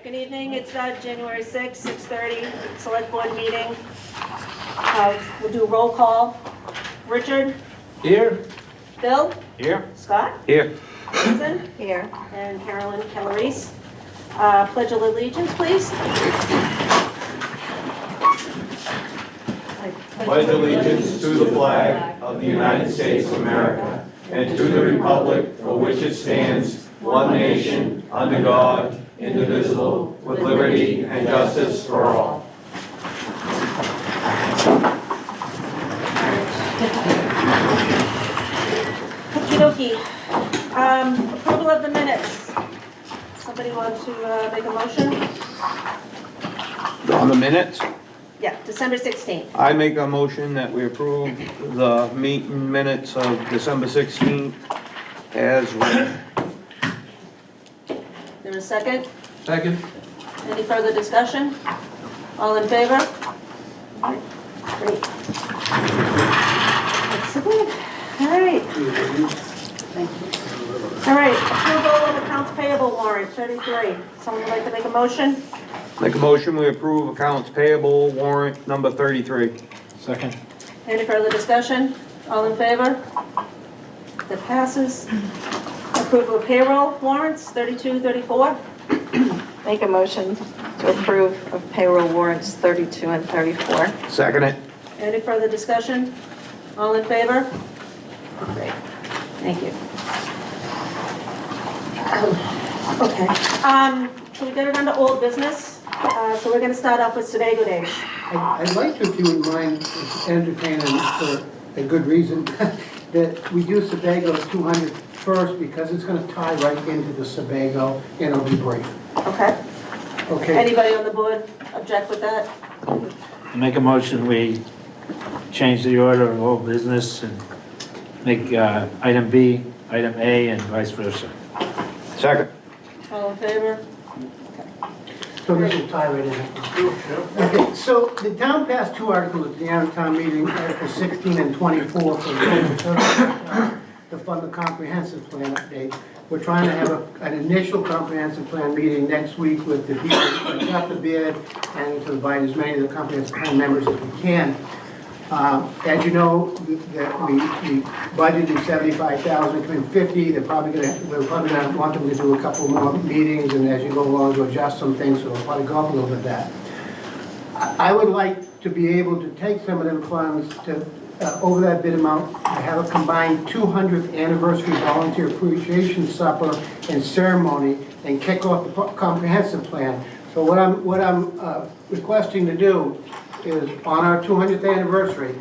Good evening, it's January 6th, 6:30, Select Board meeting. We'll do roll call. Richard? Here. Bill? Here. Scott? Here. Susan? Here. And Carolyn Kellerise. Pledge of allegiance, please. Pledge allegiance to the flag of the United States of America and to the republic for which it stands, one nation, under God, indivisible, with liberty and justice for all. Okey-dokey. Approval of the minutes. Somebody want to make a motion? On the minutes, Yeah, December 16th. I make a motion that we approve the meeting minutes of December 16th as written. There a second? Second. Any further discussion? All in favor? Great. Excellent. All right. All right, approval of accounts payable warrant 33. Someone would like to make a motion? Make a motion, we approve accounts payable warrant number 33. Second. Any further discussion? All in favor? That passes. Approval of payroll warrants 32, 34. Make a motion to approve of payroll warrants 32 and 34. Second it. Any further discussion? All in favor? Great, thank you. Okay, so we got it under old business. So we're gonna start off with Sebago Days. I'd like to, if you wouldn't mind, entertain for a good reason, that we do Sebago 200 first, because it's gonna tie right into the Sebago, and it'll be brief. Okay, Okay? anybody on the board object with that? Make a motion, we change the order of old business and make item B, item A, and vice versa. Second. All in favor? So this will tie right in. Okay, so the town passed two articles at the annual town meeting, Article 16 and 24, for to fund the comprehensive plan update. We're trying to have an initial comprehensive plan meeting next week with the people that got the bid, and to invite as many of the comprehensive plan members as we can. As you know, that we budgeted 75,000, between 50. We're probably gonna want them to do a couple more meetings, and as you go along to adjust some things, so we'll probably go up a little bit that. I would like to be able to take some of them funds to, over that bid amount, to have a combined 200th anniversary volunteer appreciation supper and ceremony, and kick off the comprehensive plan. So what I'm requesting to do is, on our 200th anniversary,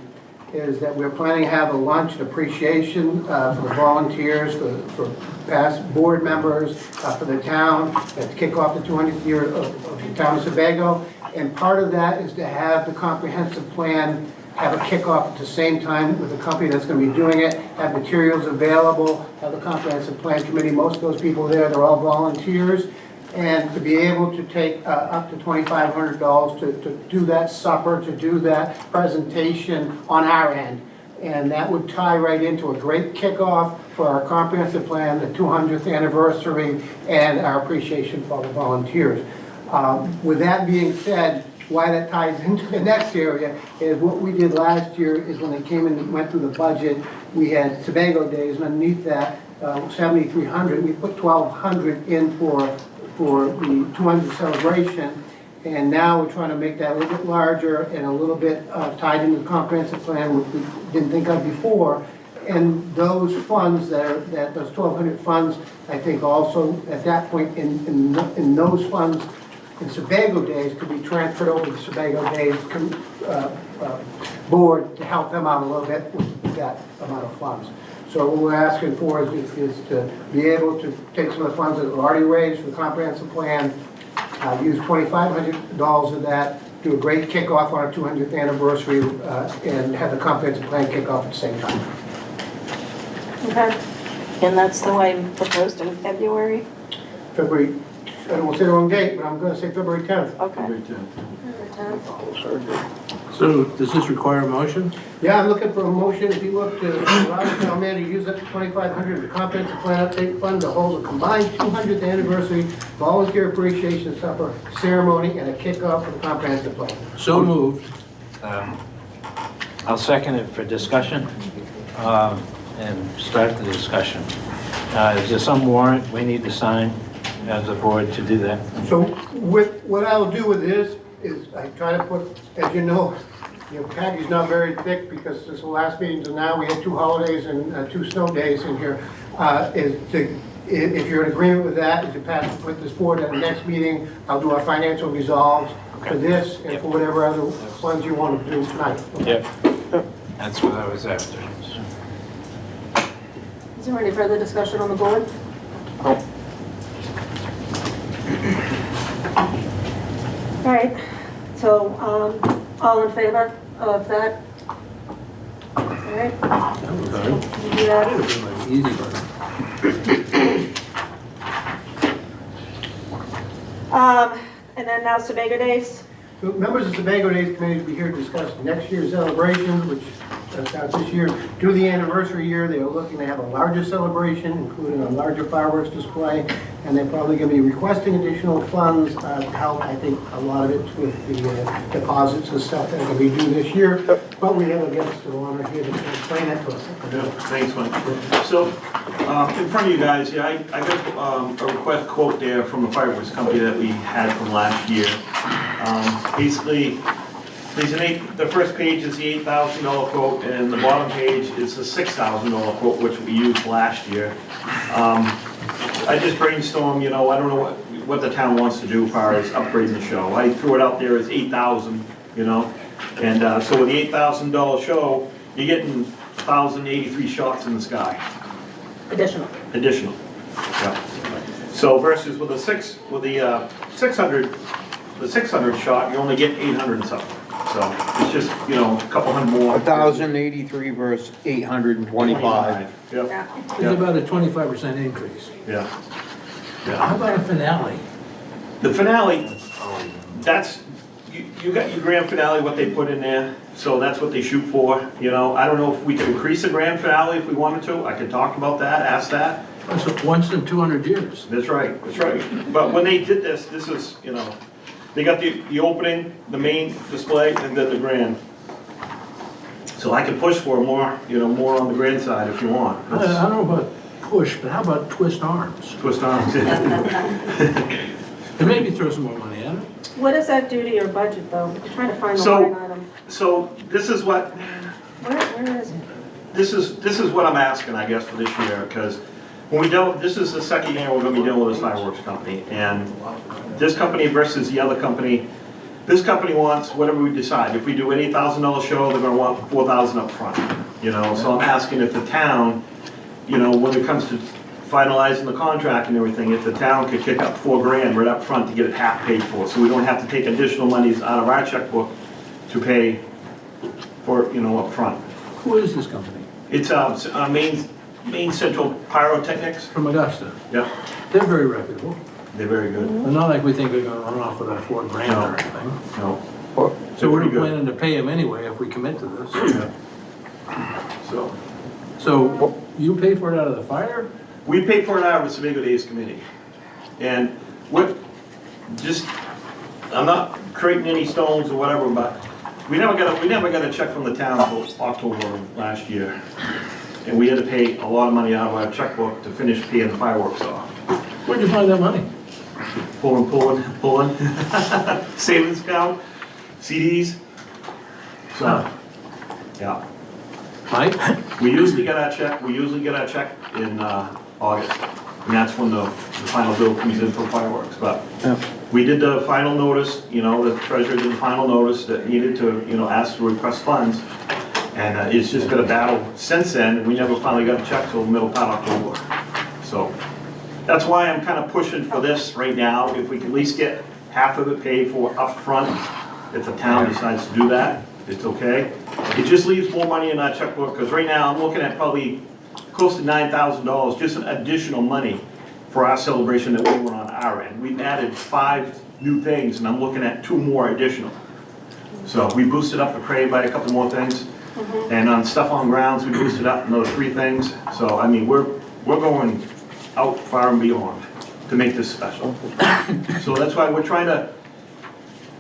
is that we're planning to have a lunch and appreciation for volunteers, for past board members, for the town, to kick off the 200th year of the town of Sebago. And part of that is to have the comprehensive plan have a kickoff at the same time with the company that's going to be doing it, have materials available, have the comprehensive plan committee, most of those people there, they're all volunteers, and to be able to take up to $2,500 to do that supper, to do that presentation on our end. And that would tie right into a great kickoff for our comprehensive plan, the 200th anniversary, and our appreciation for all the volunteers. With that being said, why that ties into the next area is what we did last year is when they came in and went through the budget, we had Sebago Days, and underneath that, 7,300, we put 1,200 in for the 200 celebration, and now we're trying to make that a little bit larger and a little bit tied into the comprehensive plan, which we didn't think of before. And those funds those 1,200 funds, I think also at that point in those funds, in Sebago Days, could be transferred over to the Sebago Days board to help them out a little bit with that amount of funds. So what we're asking for is to be able to take some of the funds that are already raised for the comprehensive plan, use $2,500 of that, do a great kickoff on our 200th anniversary, and have the comprehensive plan kick off at the same time. Okay, And that's the way proposed in February? February I don't want to say the wrong date, but I'm going to say February 10th. Okay. So does this require a motion? Yeah, I'm looking for a motion, if you look, to allow the town manager to use up to $2,500 of the comprehensive plan update fund to hold a combined 200th anniversary volunteer appreciation supper ceremony and a kickoff for the comprehensive plan. So moved. I'll second it for discussion, and start the discussion. Is there some warrant we need to sign as a board to do that? So what I'll do with this is I try to put, as you know, your package's not very thick because this is the last meeting, so now we had 2 holidays and 2 snow days in here. If you're in agreement with that, is to pass, put this forward at the next meeting, I'll do our financial resolves for this and for whatever other funds you want to do tonight. Yep. That's what I was after. Is there any further discussion on the board? All right, so, all in favor of that? All right, we'll do that. Easy one. And then now Sebago Days. So members of the Sebago Days Committee will be here to discuss next year's celebration, which starts this year. Due to the anniversary year, they are looking to have a larger celebration, including a larger fireworks display, and they're probably going to be requesting additional funds to help, I think, a lot of it with the deposits and stuff that are going to be due this year. But we have a guest of honor here to explain that to us. Yeah, thanks, Mike. So, in front of you guys, yeah, I got a request quote there from a fireworks company that we had from last year. Basically, the first page is the $8,000 quote, and the bottom page is the $6,000 quote, which we used last year. I just brainstormed, I don't know what the town wants to do as far as upgrading the show. I threw it out there as $8,000, and so with the $8,000 show, you're getting 1,083 shots in the sky. Additional. Yeah. So versus with the 600 shot, you only get 800 and something. So it's just, a couple hundred more. 1,083 versus 825. Yep. Yeah. It's about a 25% increase. Yeah. How about a finale? The finale, that's, you got your grand finale, what they put in there, so that's what they shoot for, I don't know if we could increase the grand finale if we wanted to, I could talk about that, ask that. That's once in 200 years. That's right. But when they did this is, they got the opening, the main display, and then the grand. So I could push for more, more on the grand side if you want. I don't know about push, but how about twist arms? Twist arms. And maybe throw some more money at it. What does that do to your budget, though? I'm trying to find the So- line item. So this is what, Where is it? this is what I'm asking, I guess, for this year, because when we dealt, this is the second year we're gonna be dealing with this fireworks company, and this company versus the other company, this company wants whatever we decide. If we do an $8,000 show, they're gonna want 4,000 up front, so I'm asking if the town, when it comes to finalizing the contract and everything, if the town could kick up $4,000 right up front to get it half paid for, so we don't have to take additional monies out of our checkbook to pay for, up front. Who is this company? It's Maine Central Pyrotechnics. From Augusta. Yeah, They're very reputable. they're very good. But not like we think they're gonna run off with our $4,000 or anything. No. So we're pretty good. planning to pay them anyway if we commit to this. So, So you pay for it out of the fire? we pay for it out of the Sebago Days Committee. And I'm not creating any stones or whatever, but we never got a check from the town until October of last year. And we had to pay a lot of money out of our checkbook to finish paying the fireworks off. Where'd you find that money? Pulling. Savings account, CDs. So, yeah. Mike? We usually get our check in August. And that's when the final bill comes in for fireworks. But we did the final notice, the treasurer did the final notice that needed to, ask to request funds. And it's just been a battle since then, and we never finally got a check till the middle part of October. So that's why I'm kind of pushing for this right now. If we can at least get half of it paid for up front, if the town decides to do that, it's okay. It just leaves more money in our checkbook, because right now I'm looking at probably close to $9,000, just an additional money for our celebration that we want on our end. We've added 5 new things, and I'm looking at 2 more additional. So we boosted up the parade by a couple more things, and on stuff on grounds, we boosted up another 3 things. So, I mean, we're going out far and beyond to make this special. So that's why we're trying to,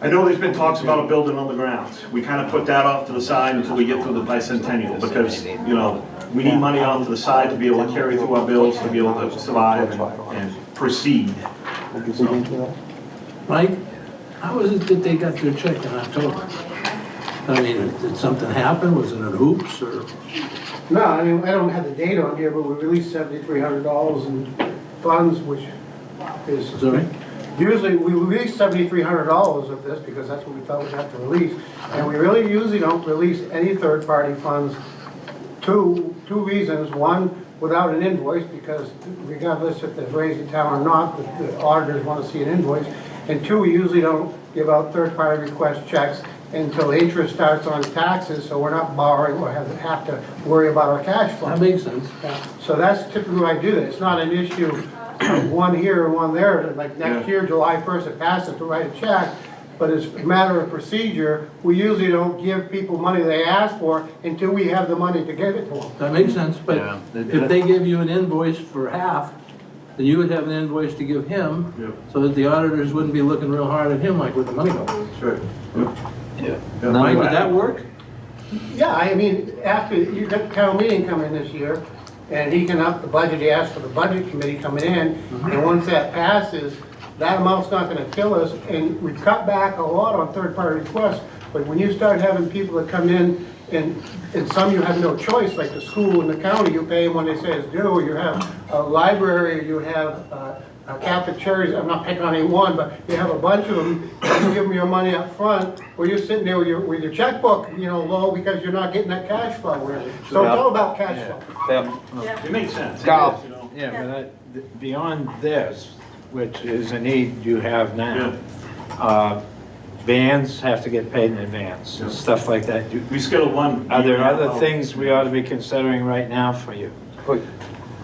I know there's been talks about a building on the grounds. We kind of put that off to the side until we get through the bicentennial, because, you know, we need money off to the side to be able to carry through our bills, to be able to survive and proceed. So, Mike, how is it that they got their check in October? I mean, did something happen? Was it an oops or? No, I mean, I don't have the date on here, but we released $7,300 in funds, which is, Sorry? usually we release $7,300 of this because that's what we thought we'd have to release. And we really usually don't release any third-party funds. Two reasons. One, without an invoice, because regardless if they've raised the town or not, the auditors want to see an invoice. And 2, we usually don't give out third-party request checks until interest starts on taxes, so we're not borrowing or have to worry about our cash flow. That makes sense. So that's typically why I do that. It's not an issue of one here and one there. Like next year, July 1st, it passes to write a check, but it's a matter of procedure. We usually don't give people money they ask for until we have the money to give it to them. That makes sense, but Yeah. if they give you an invoice for half, then you would have an invoice to give him, Yep. so that the auditors wouldn't be looking real hard at him like, where'd the money go? that's right. Yep. Yeah. Mike, would that work? Yeah, I mean, after, you got town meeting coming this year, and he can up the budget, he asked for the budget committee coming in, and once that passes, that amount's not gonna kill us, and we cut back a lot on third-party requests, but when you start having people that come in, and some you have no choice, like the school and the county, you pay them when they say it's due, you have a library, you have Catholic charities, I'm not picking on any one, but you have a bunch of them, you give them your money up front, or you're sitting there with your checkbook, you know, low because you're not getting that cash flow. So it's all about cash flow. Yeah. It makes sense. It Carl. is, you know. Yeah, but beyond this, which is a need you have now, bands have to get paid in advance, Yeah. stuff like that. We scheduled one. Are there other out. things we ought to be considering right now for you?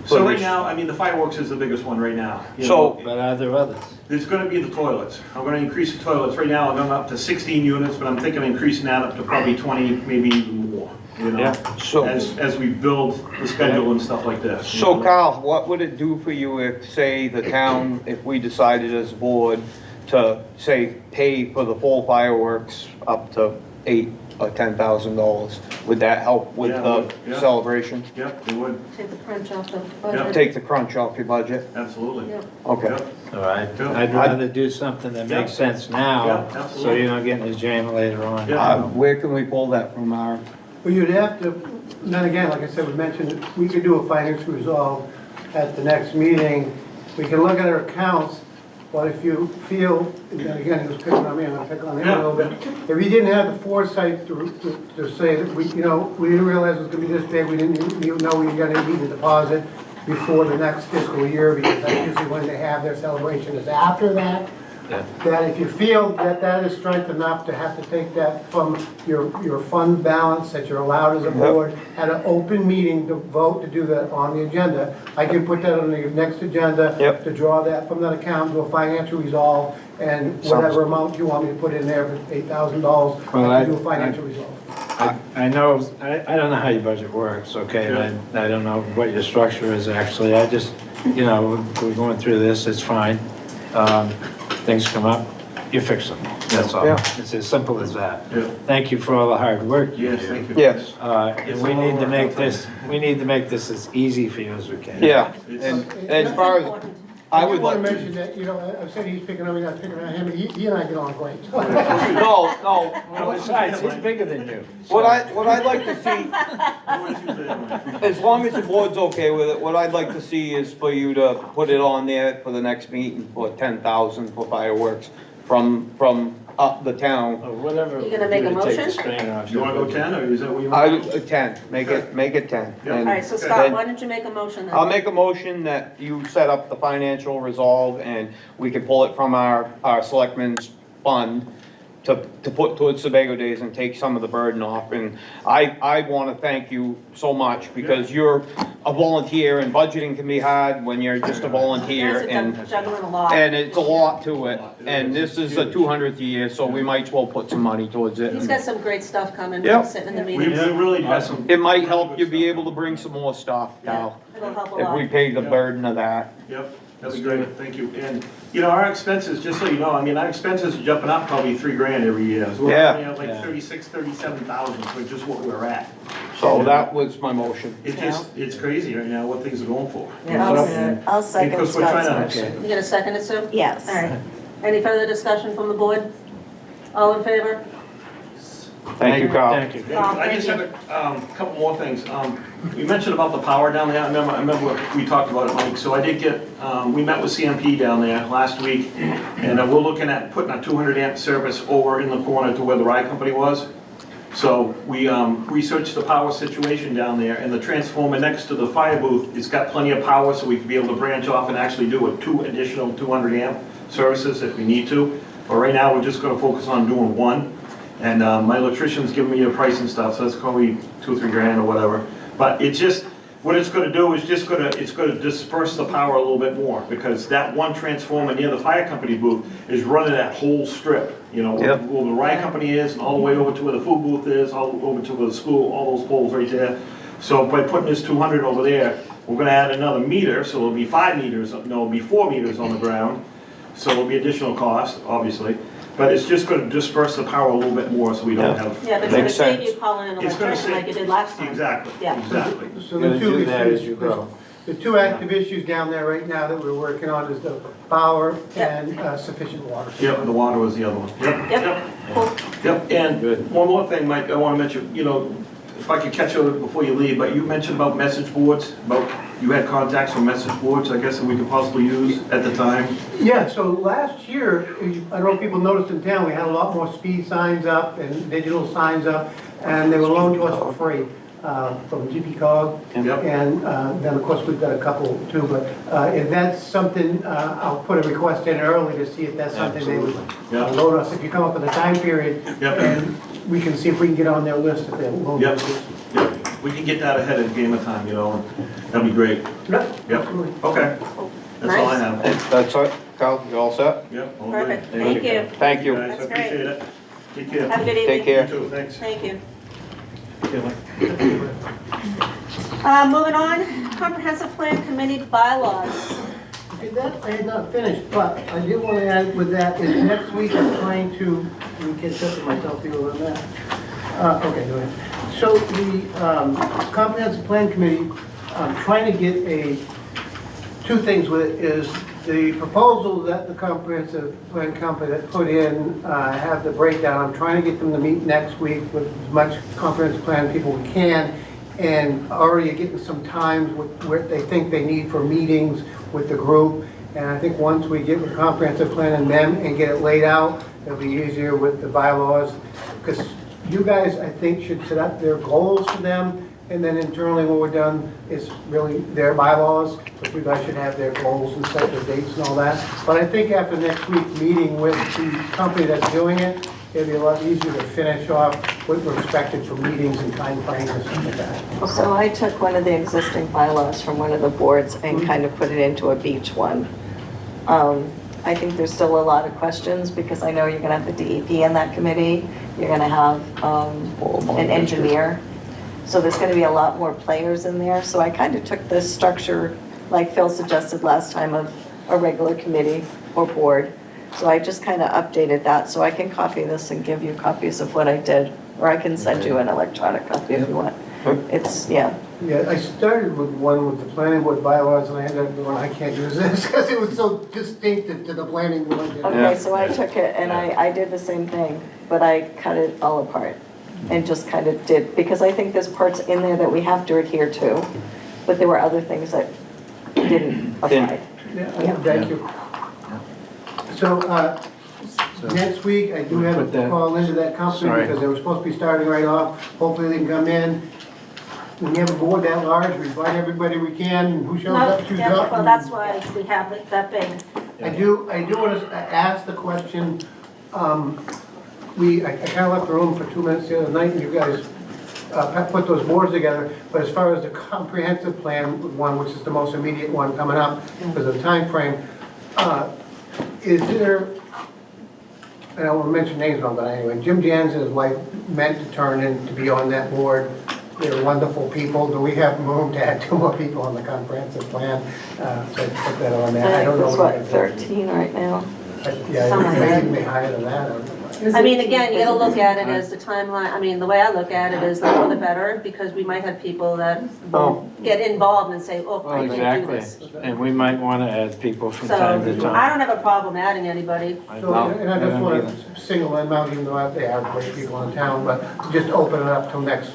So right now, I mean, the fireworks is the biggest one right now. You So- know, But are there others? there's gonna be the toilets. I'm gonna increase the toilets. Right now, I'm going up to 16 units, but I'm thinking of increasing that up to probably 20, maybe even more, you know? Yeah. So, As we build the schedule and stuff like this. you so know? Kyle, what would it do for you if, say, the town, if we decided as a board to, say, pay for the full fireworks up to $8,000 or $10,000? Would that help with Yeah, the yeah. celebration? Yep, they would, Take the crunch off the budget. Take the crunch off your budget? absolutely. Yep. Okay. Yep. All right, Yeah. I'd rather do something that Yeah. makes sense now, Yeah, so absolutely. you don't get in a jam later on. Yeah. Where can we pull that from our, Well, you'd have to, then again, like I said, we mentioned, we could do a financial resolve at the next meeting. We can look at our accounts, but if you feel, and then again, he was picking on me, I'm gonna pick on him a little bit. If you didn't have the foresight to say that we, you know, we didn't realize it was gonna be this big, we didn't even know we were gonna need a deposit before the next fiscal year, because that's usually when they have their celebration is after that. Yeah. That if you feel that that is strength enough to have to take that from your fund balance that you're allowed as a board at an open meeting to vote to do that on the agenda, I can put that on the next agenda Yep. to draw that from that account to a financial resolve, and whatever amount you want me to put in there, if it's $8,000, Well, I can do a financial resolve. I know, I don't know how your budget works, okay, and I don't know what your structure is actually, I just, you know, we're going through this, it's fine. Things come up, you fix them, that's all. Yeah. It's as simple as that. Yeah. Thank you for all the hard work you Yes, do. thank you. yes, And we need to make this as easy for you as we can. yeah, and as far as, Important. I would want like to to. mention that, you know, I said he's picking on me, not picking on him, he and I get on great. No, no, Well, besides, he's bigger than you. what I'd like to see, as long as the board's okay with it, what I'd like to see is for you to put it on there for the next meeting for 10,000 for fireworks from up the town. Or whatever. You gonna make a to take the motion? strain off You your wanna go budget. 10, or is that what you want? 10, make it 10. Yeah. All right, so And Scott, then why don't you make a motion then? I'll make a motion that you set up the financial resolve and we can pull it from our selectmen's fund to put towards Sebago Days and take some of the burden off. And I want to thank you so much because you're a volunteer and budgeting can be hard when you're just a volunteer You guys are juggling a lot. and it's a lot to it. And this is the 200th year, so we might as well put some money towards it. He's got some great stuff coming, Yep. sitting in the We meetings. really have some. It might help you be able to bring some more stuff now, It'll help a if we lot. pay the burden of that. Yep, that'd be great, thank you. And, you know, our expenses, just so you know, I mean, our expenses are jumping up probably $3,000 every year. So we're Yeah. running at like Yeah. 36, 37,000 for just what we're at. So that was my motion. It's crazy right now what things are going for. I'll second Because we're trying Scott's to- motion. You gonna second it, Sue? Yes. All right. Any further discussion from the board? All in favor? Thank you, Carl. Thank you. Carl, I just thank have a couple more things. You mentioned about the power down there. I remember we talked about it, Mike. So I did get, we met with CMP down there last week, and we're looking at putting a 200 amp service over in the corner to where the ride company was. So we researched the power situation down there, and the transformer next to the fire booth, it's got plenty of power, so we could be able to branch off and actually do two additional 200 amp services if we need to. But right now, we're just gonna focus on doing one. And my electrician's giving me a price and stuff, so that's probably $2 or $3 or whatever. But it's just, what it's gonna do is it's gonna disperse the power a little bit more, because that one transformer near the fire company booth is running that whole strip, you know, Yep. where the ride company is, and all the way over to where the food booth is, all over to where the school, all those poles right there. So by putting this 200 over there, we're gonna add another meter, so it'll be 5 meters, no, it'll be 4 meters on the ground. So it'll be additional cost, obviously, but it's just gonna disperse the power a little bit more, so we don't have. Yeah, but it's gonna Makes save sense. you calling an It's gonna electrician save- like you did last time. Exactly, Yeah. exactly. So Gonna the two do that as issues, you go. the two active issues down there right now that we're working on is the power Yep. and sufficient water. Yep, the water was the other one. Yep, cool. Yep, and Good. one more thing, Mike, I wanna mention, you know, if I could catch you before you leave, but you mentioned about message boards, about you had contacts from message boards, I guess, that we could possibly use at the time. Yeah, so last year, I don't know if people noticed in town, we had a lot more speed signs up and digital signs up, and they were loaned to us for free from GP Cog. Yep. And then, of course, we've got a couple too, but if that's something, I'll put a request in early to see if that's something they would Yeah. load us. If you come up with a time period, Yep. and we can see if we can get on their list if they're loaded. Yep, yep, we can get that ahead of game of time, you know, that'd be great. Yep, Yep, absolutely. okay, that's all I Nice. have. That's it, Carl, you all set? Yep, all good. Perfect, thank you. Thank you. Guys, I That's great. appreciate it. Take care. Have a good evening. Take care. You too, thanks. Thank you. Okay, Mike. Moving on, comprehensive plan committee bylaws. Okay, that I had not finished, but I did want to add with that is next week I'm trying to, let me catch up with myself here on that. Okay, go ahead. So the comprehensive plan committee, I'm trying to get two things with it is the proposal that the comprehensive plan company that put in, have the breakdown. I'm trying to get them to meet next week with as much comprehensive plan people we can, and already getting some times where they think they need for meetings with the group. And I think once we get the comprehensive plan and them and get it laid out, it'll be easier with the bylaws. Because you guys, I think, should set up their goals for them, and then internally when we're done, it's really their bylaws. But you guys should have their goals and set their dates and all that. But I think after next week's meeting with the company that's doing it, it'll be a lot easier to finish off what we're expected for meetings and timeframes and stuff like that. So I took one of the existing bylaws from one of the boards and kind of put it into a beach one. I think there's still a lot of questions because I know you're gonna have the DEP in that committee. You're gonna have an engineer. So there's gonna be a lot more players in there. So I kind of took this structure, like Phil suggested last time, of a regular committee or board. So I just kind of updated that, so I can copy this and give you copies of what I did, or I can send you an electronic copy if you want. It's, yeah. Yeah, I started with one with the planning board bylaws, and I ended up going, I can't use this, because it was so distinctive to the planning board. Okay, so I took it and I did the same thing, but I cut it all apart and just kind of did, because I think there's parts in there that we have to adhere to, but there were other things that didn't apply. Yeah, thank you. So, next week, I do have Put a that- call into that company Sorry. because they were supposed to be starting right off. Hopefully they can come in. When you have a board that large, we invite everybody we can, and who shows No, up, shows yeah, up. well, that's why we have it that big. I do want to ask the question, I kind of left the room for 2 minutes the other night, and you guys put those boards together, but as far as the comprehensive plan one, which is the most immediate one coming up because of the timeframe, is there, and I won't mention names on, but anyway, Jim Jans and his wife meant to turn in to be on that board. They're wonderful people. Do we have room to add 2 more people on the comprehensive plan? So put that on there. I don't know. It's what, 13 right now? Yeah, Something like maybe higher than that. I mean, again, you gotta look at it as the timeline, I mean, the way I look at it is the more the better, because we might have people that get involved and say, oh, Well, I can't do exactly. this. And we might want to add people from So, time to time. I don't have a problem adding anybody. So, and I just want to single them out, even though they are great people in town, but just open it up till next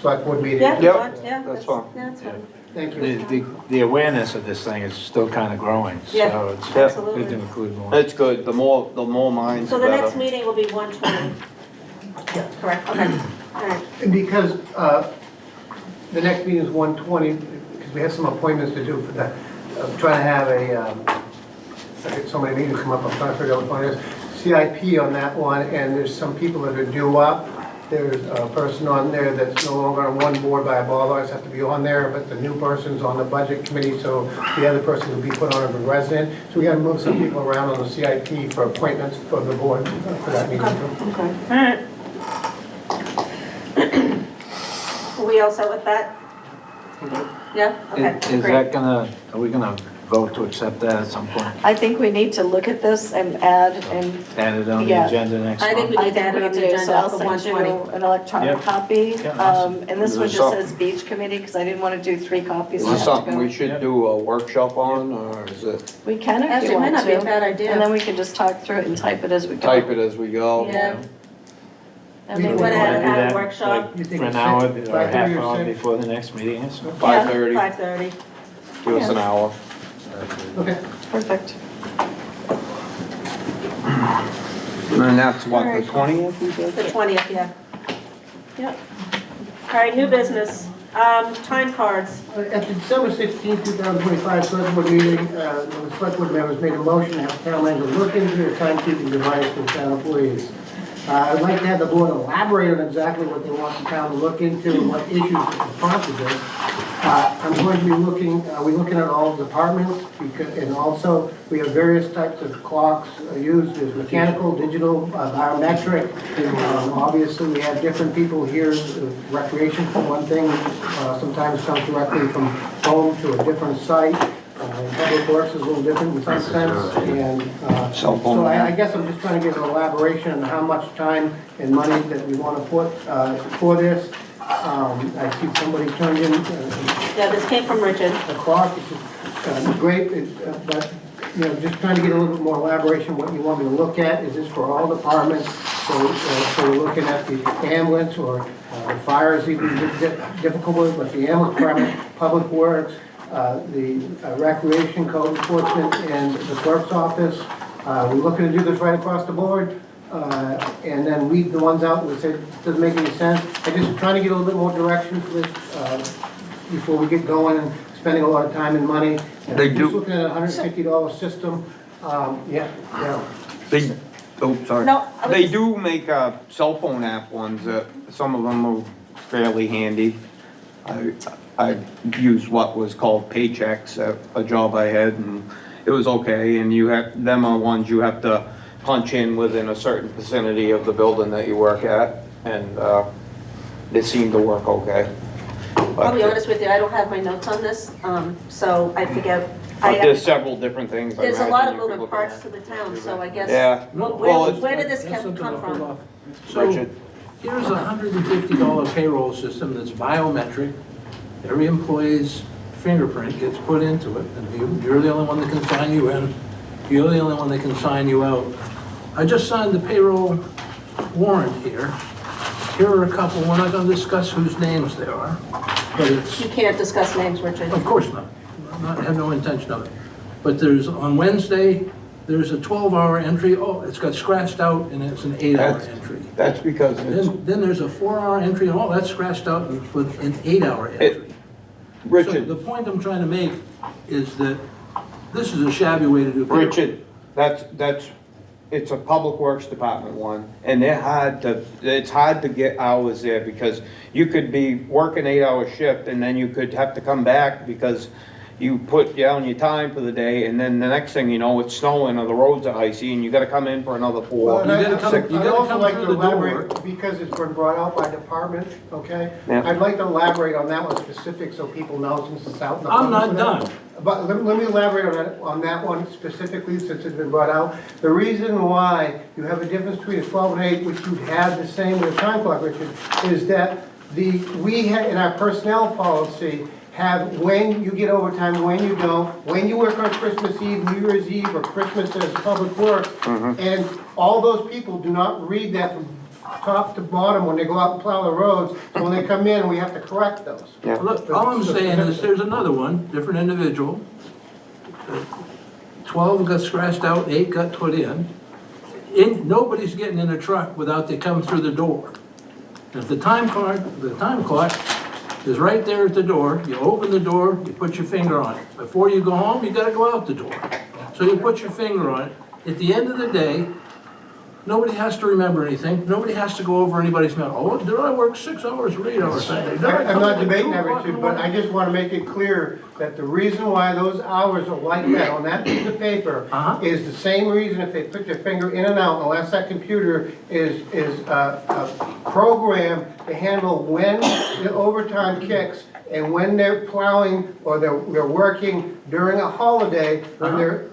select board meeting. Yeah, Yep, yeah, that's fine. Yeah, that's fine. Thank you. The awareness of this thing is still kind of growing, Yeah, so it's absolutely. good to include more. It's good, the more minds, the So the next better. meeting will be 120, Yeah. correct? Okay, all right. And because the next meeting is 120, because we have some appointments to do for that. I'm trying to have I get so many meetings come up, I'm trying to figure out which one it is. CIP on that one, and there's some people that are due up. There's a person on there that's no longer on one board by a bylaws, have to be on there, but the new person's on the budget committee, so the other person will be put on as a resident. So we gotta move some people around on the CIP for appointments for the board for that meeting. Okay. All right. Are we all set with that? Yeah, okay, Is great. that gonna, are we gonna vote to accept that at some point? I think we need to look at this and add and Add it on the Yeah. agenda next I think month? we need to add it on the do, so agenda I'll for send you 120. an electronic Yep. copy. Yeah, awesome. And this one Is just there says beach committee, because I didn't want to do 3 copies. Is They this have to something go. we should do a workshop on, or is it We can if Actually, you it might want not be a to. bad And then idea. we can just talk through it and type it as we go. type it as we go? Yeah, And You then we we would can- have Do a that, workshop, like, You think For an it's hour six- or a half 5:30 or hour 6? before the next meeting or something? 5:30, 5:30. give us an hour. Okay. Perfect. And that's what, the Alright. 20th, you said? The 20th, yeah. Yep. All right, new business, time cards. At the December 16, 2025 select board meeting, the select board members made a motion to have town manager look into the timekeeping device for town employees. I'd like to have the board elaborate on exactly what they want the town to look into and what issues it prompted this. I'm going to be looking, we're looking at all departments, because, and also we have various types of clocks used. There's mechanical, digital, biometric. Obviously, we have different people here, recreation for one thing, sometimes comes directly from home to a different site. Public Works is a little different in some sense, and Cell phone. so I guess I'm just trying to get an elaboration on how much time and money that we want to put for this. I see somebody turned in Yeah, this came from Richard. a clock, which is great, but, you know, just trying to get a little bit more elaboration, what you want me to look at. Is this for all departments? So we're looking at the ambulance or the fire is even difficult with, but the ambulance department, Public Works, the recreation code enforcement, and the clerk's office. We're looking to do this right across the board, and then weed the ones out that say it doesn't make any sense. I'm just trying to get a little bit more direction for this before we get going and spending a lot of time and money. And They I'm do- just looking at a $150 system. Yeah. They, oh, sorry. No, I was They just- do make cell phone app ones, some of them are fairly handy. I used what was called Paychecks at a job I had, and it was okay, and them are ones you have to punch in within a certain vicinity of the building that you work at, and they seem to work okay. I'll be honest with you, I don't have my notes on this, so I forget. But there's several different things. I There's a lot of imagine you could moving look parts at. to the town, so I guess. Yeah, Well, well, it's- where did this That's come something to hold from? off. So, Richard. here's a $150 payroll system that's biometric. Every employee's fingerprint gets put into it, and you're the only one that can sign you in. You're the only one that can sign you out. I just signed the payroll warrant here. Here are a couple, we're not gonna discuss whose names they are, but it's, You can't discuss names, Richard. of course not. I have no intention of it. But there's, on Wednesday, there's a 12-hour entry. Oh, it's got scratched out and it's an 8-hour That's- entry. That's because it's, Then there's a 4-hour entry. Oh, that's scratched out with an 8-hour entry. So Richard, the point I'm trying to make is that this is a shabby way to do payroll. Richard, that's it's a public works department one, and it's hard to get hours there because you could be working 8-hour shift and then you could have to come back because you put down your time for the day, and then the next thing you know, it's snowing or the roads are icy and you gotta come in for another Well, 4. and You gotta come- I'd you gotta also come like through to the door. elaborate, because it's been brought out by department, okay? Yeah. I'd like to elaborate on that one specific so people know since it's out in the. I'm not public. done. But let me elaborate on that one specifically since it's been brought out. The reason why you have a difference between a 12 and 8, which you had the same with a time clock, Richard, is that we have in our personnel policy have when you get overtime, when you don't, when you work on Christmas Eve, New Year's Eve, or Christmas as public works. And all those people do not read that from top to bottom when they go out and plow the roads. So when they come in, we have to correct those. Yeah. Look, all I'm saying is, there's another one, different individual. 12 got scratched out, 8 got put in. Nobody's getting in a truck without they come through the door. If the time clock is right there at the door, you open the door, you put your finger on it. Before you go home, you gotta go out the door. So you put your finger on it. At the end of the day, nobody has to remember anything. Nobody has to go over anybody's mouth. Oh, did I work 6 hours or 8 hours Saturday? Did I I'm come not in at debating 2 that, o'clock in the Richard, but morning? I just want to make it clear that the reason why those hours are like that on that piece of paper is the same reason if they put their finger in and out, unless that computer is programmed to handle when the overtime kicks and when they're plowing or they're working during a holiday,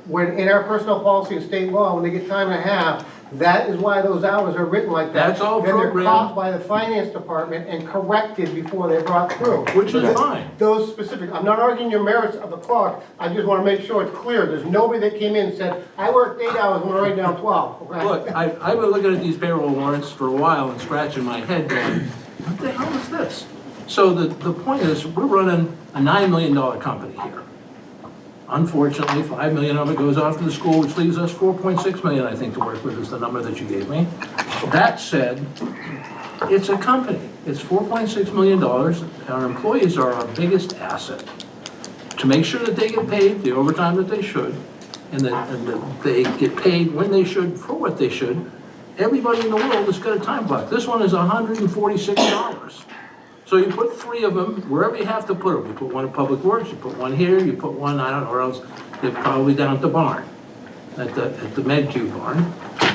when in our personnel policy and state law, when they get time and a half, that is why those hours are written like that. That's all Then they're programmed. caught by the finance department and corrected before they're brought through. Which is fine. Those specific, I'm not arguing your merits of the clock, I just want to make sure it's clear. There's nobody that came in and said, I worked 8 hours, I'm gonna write down 12, okay? Look, I've been looking at these payroll warrants for a while and scratching my head going, what the hell is this? So the point is, we're running a $9 million company here. Unfortunately, 5 million of it goes off to the school, which leaves us 4.6 million, I think, to work with, is the number that you gave me. That said, it's a company. It's $4.6 million. Our employees are our biggest asset. To make sure that they get paid the overtime that they should, and that they get paid when they should, for what they should, everybody in the world has got a time clock. This one is $146. So you put 3 of them wherever you have to put them. You put one in Public Works, you put one here, you put one, I don't know, or else they're probably down at the barn, at the MedQ barn.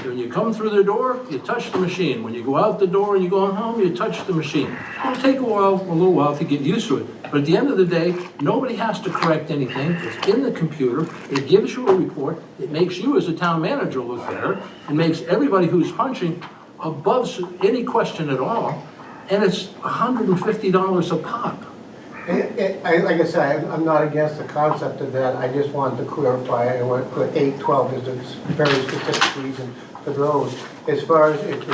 When you come through the door, you touch the machine. When you go out the door and you go home, you touch the machine. It'll take a little while to get used to it. But at the end of the day, nobody has to correct anything. It's in the computer. It gives you a report. It makes you as a town manager look better. It makes everybody who's punching above any question at all. And it's $150 a pop. Like I said, I'm not against the concept of that, I just wanted to clarify, I want to put 8, 12, there's a very specific reason for those. As far as if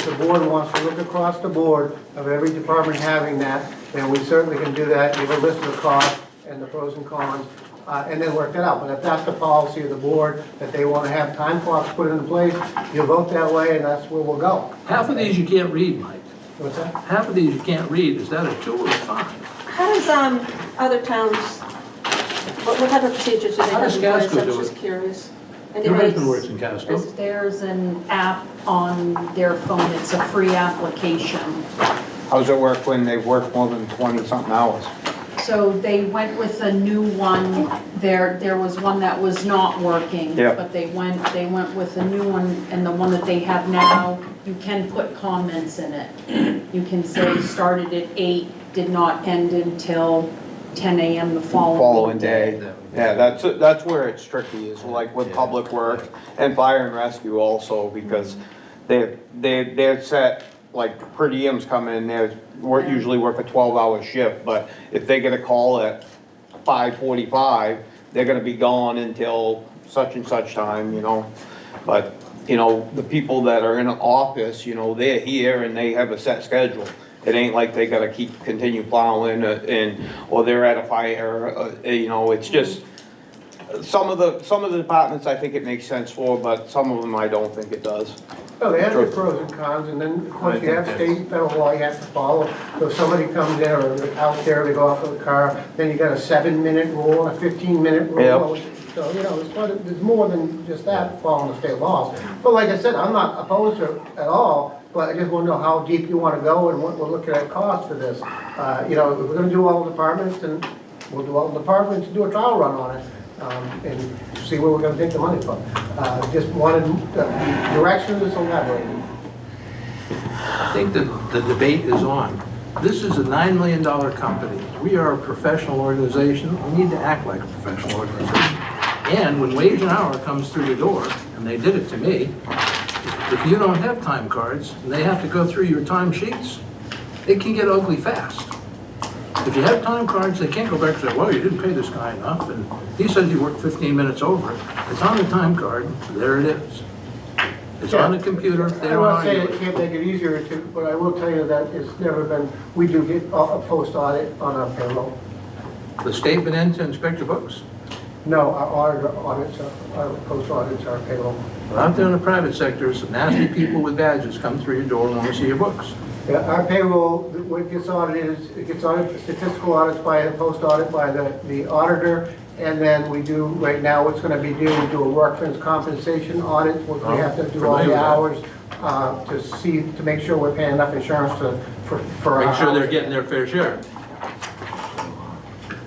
the board wants to look across the board of every department having that, then we certainly can do that, give a list of the costs and the pros and cons, and then work that out. But if that's the policy of the board, that they want to have time clocks put into place, you vote that way and that's where we'll go. Half of these you can't read, Mike. What's that? Half of these you can't read. Is that a 2 or a 5? How does, other towns, what type of procedures do they How have does in place? Casco I'm do just it? curious. And Your do they- husband works in Casco. There's an app on their phone, it's a free application. How's it work when they've worked more than 20-something hours? So they went with a new one, there was one that was not working. Yeah. But they went with a new one, and the one that they have now, you can put comments in it. You can say, started at 8, did not end until 10 a.m. the following day. Yeah, that's where it's tricky, is like with public works and fire and rescue also, because they're set, like per diems come in, usually work a 12-hour shift, but if they get a call at 5:45, they're gonna be gone until such and such time, you know? But, you know, the people that are in an office, you know, they're here and they have a set schedule. It ain't like they gotta continue plowing or they're at a fire, you know, it's just, some of the departments I think it makes sense for, but some of them I don't think it does. No, they have their pros and cons, and then, of course, you have state and federal law you have to follow. So if somebody comes in or they're out there, they go out with a car, then you got a 7-minute rule, and a 15-minute rule. Yep. So, there's more than just that following the state laws. But like I said, I'm not opposed to it at all, but I just want to know how deep you want to go and what we're looking at cost for this. If we're going to do all the departments, then we'll do all the departments and do a trial run on it, and see where we're going to take the money from. Just wanted the direction of this elaborated. I think that the debate is on. This is a $9 million company. We are a professional organization. We need to act like a professional organization. And when wage and hour comes through the door, and they did it to me, if you don't have time cards, and they have to go through your time sheets, it can get ugly fast. If you have time cards, they can't go back and say, well, you didn't pay this guy enough, and he said you worked 15 minutes over. It's on the time card, there it is. It's on the computer, they I don't won't say argue it it. can't make it easier, but I will tell you that it's never been, we do get a post audit on our payroll. The state been in to inspect your books? No, our auditor audits, our post audits our payroll. Well, out there in the private sector, some nasty people with badges come through your door and want to see your books. Yeah, our payroll, what gets audited is, it gets audited, statistical audits by the post audit by the auditor, and then we do, right now, what's gonna be due, we do a workman's compensation audit, where we have to do all the hours, to make sure we're paying enough insurance for our Make sure they're hours. getting their fair share.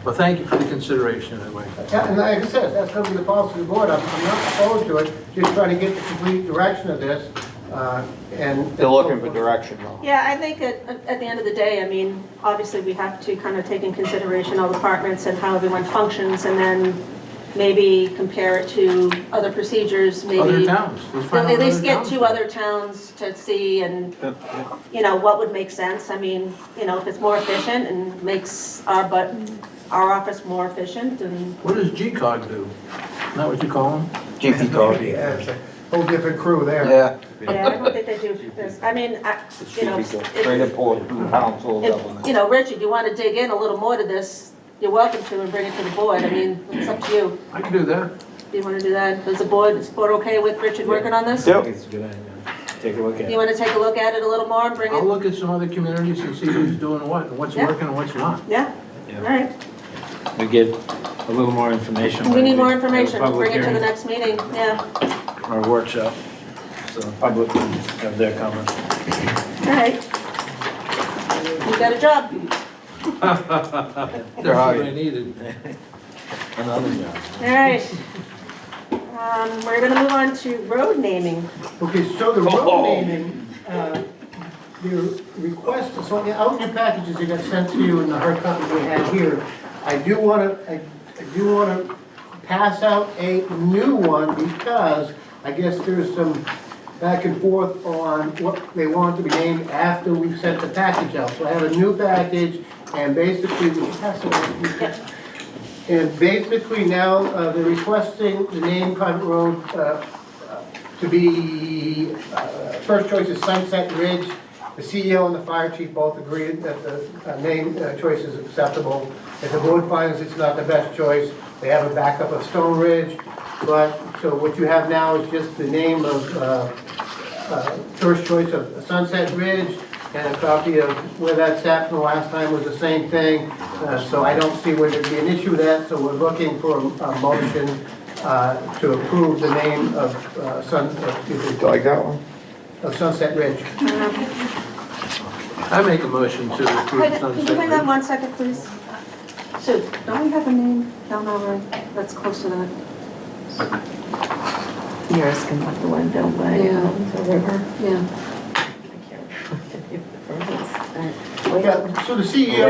Well, thank you for the consideration anyway. Yeah, and like I said, that's gonna be the policy of the board, I'm not opposed to it, just trying to get the complete direction of this, and. They're looking for direction though. Yeah, I think at the end of the day, I mean, obviously we have to kind of take in consideration all departments and how everyone functions, and then maybe compare it to other procedures, maybe. Other towns. Let's find out At least other get towns. 2 other towns to see and, what would make sense. I mean, if it's more efficient and makes our office more efficient and. What does GCOG do? Isn't that what you call them? GP code. Yeah, it's a whole different crew there. Yeah. Yeah, I don't think they do this. I mean, It's GP code. Right up for the council government. Richard, you want to dig in a little more to this, you're welcome to and bring it to the board. I mean, it's up to you. I can do that. Do you want to do that? Is the board okay with Richard working on this? Yep. It's a good idea. Take a look at You it. want to take a look at it a little more and bring I'll it? look at some other communities and see who's doing what, and what's Yeah. working and what's not. Yeah, Yeah. all right. We get a little more information. We when need more have a information. public Bring it to the hearing next meeting, yeah. Or workshop, so the public can have their comments. All right. You got a job. That's what I needed. Another job. All right. We're gonna move on to road naming. Okay, so the road naming, the request, so out in your packages that got sent to you in the hard copy we had here, I do want to pass out a new one because I guess there's some back and forth on what they want to be named after we sent the package out. So I have a new package and basically we pass it on. And basically now, they're requesting the name private road to be, first choice is Sunset Ridge. The CEO and the fire chief both agreed that the name choice is acceptable. If the board finds it's not the best choice, they have a backup of Stone Ridge. But, so what you have now is just the name of, first choice of Sunset Ridge, and a copy of where that's at from the last time was the same thing. So I don't see where there'd be an issue with that, so we're looking for a motion to approve the name of You like that one? of Sunset Ridge. I make a motion to approve Could you Sunset hang on Ridge. 1 second, please? Sue, don't we have a name down our road that's close to that? You're asking about the one down by the river? Yeah. I can't remember. Yeah, so the We CEO,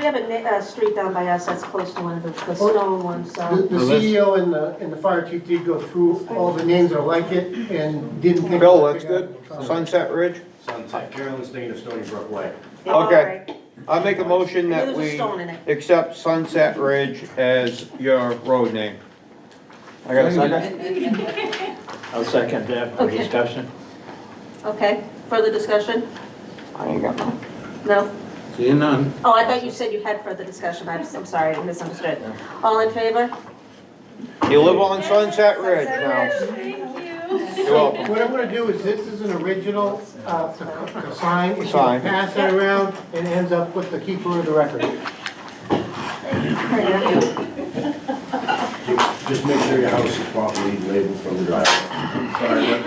have a street down by us that's close to one of the stone ones, the so. CEO and the fire chief did go through all the names that are like it and didn't think. Bill, that's good. Sunset Ridge? Sunset, Carolyn Steen of Stony Brook Way. Yeah, all Okay. right. I make a motion that There's a we stone in it. accept Sunset Ridge as your road name. I got a second? I'll second that for Okay. discussion. Okay, further discussion? I ain't got none. No? Seeing none. Oh, I thought you said you had further discussion. I'm sorry, I misunderstood. All in favor? You live on Sunset Ridge now. You're welcome. What I'm gonna do is, this is an original, to sign, if you Sign. pass that around, it ends up with the keeper of the record. Do Just make sure your house is properly labeled from the driveway. Sorry, what?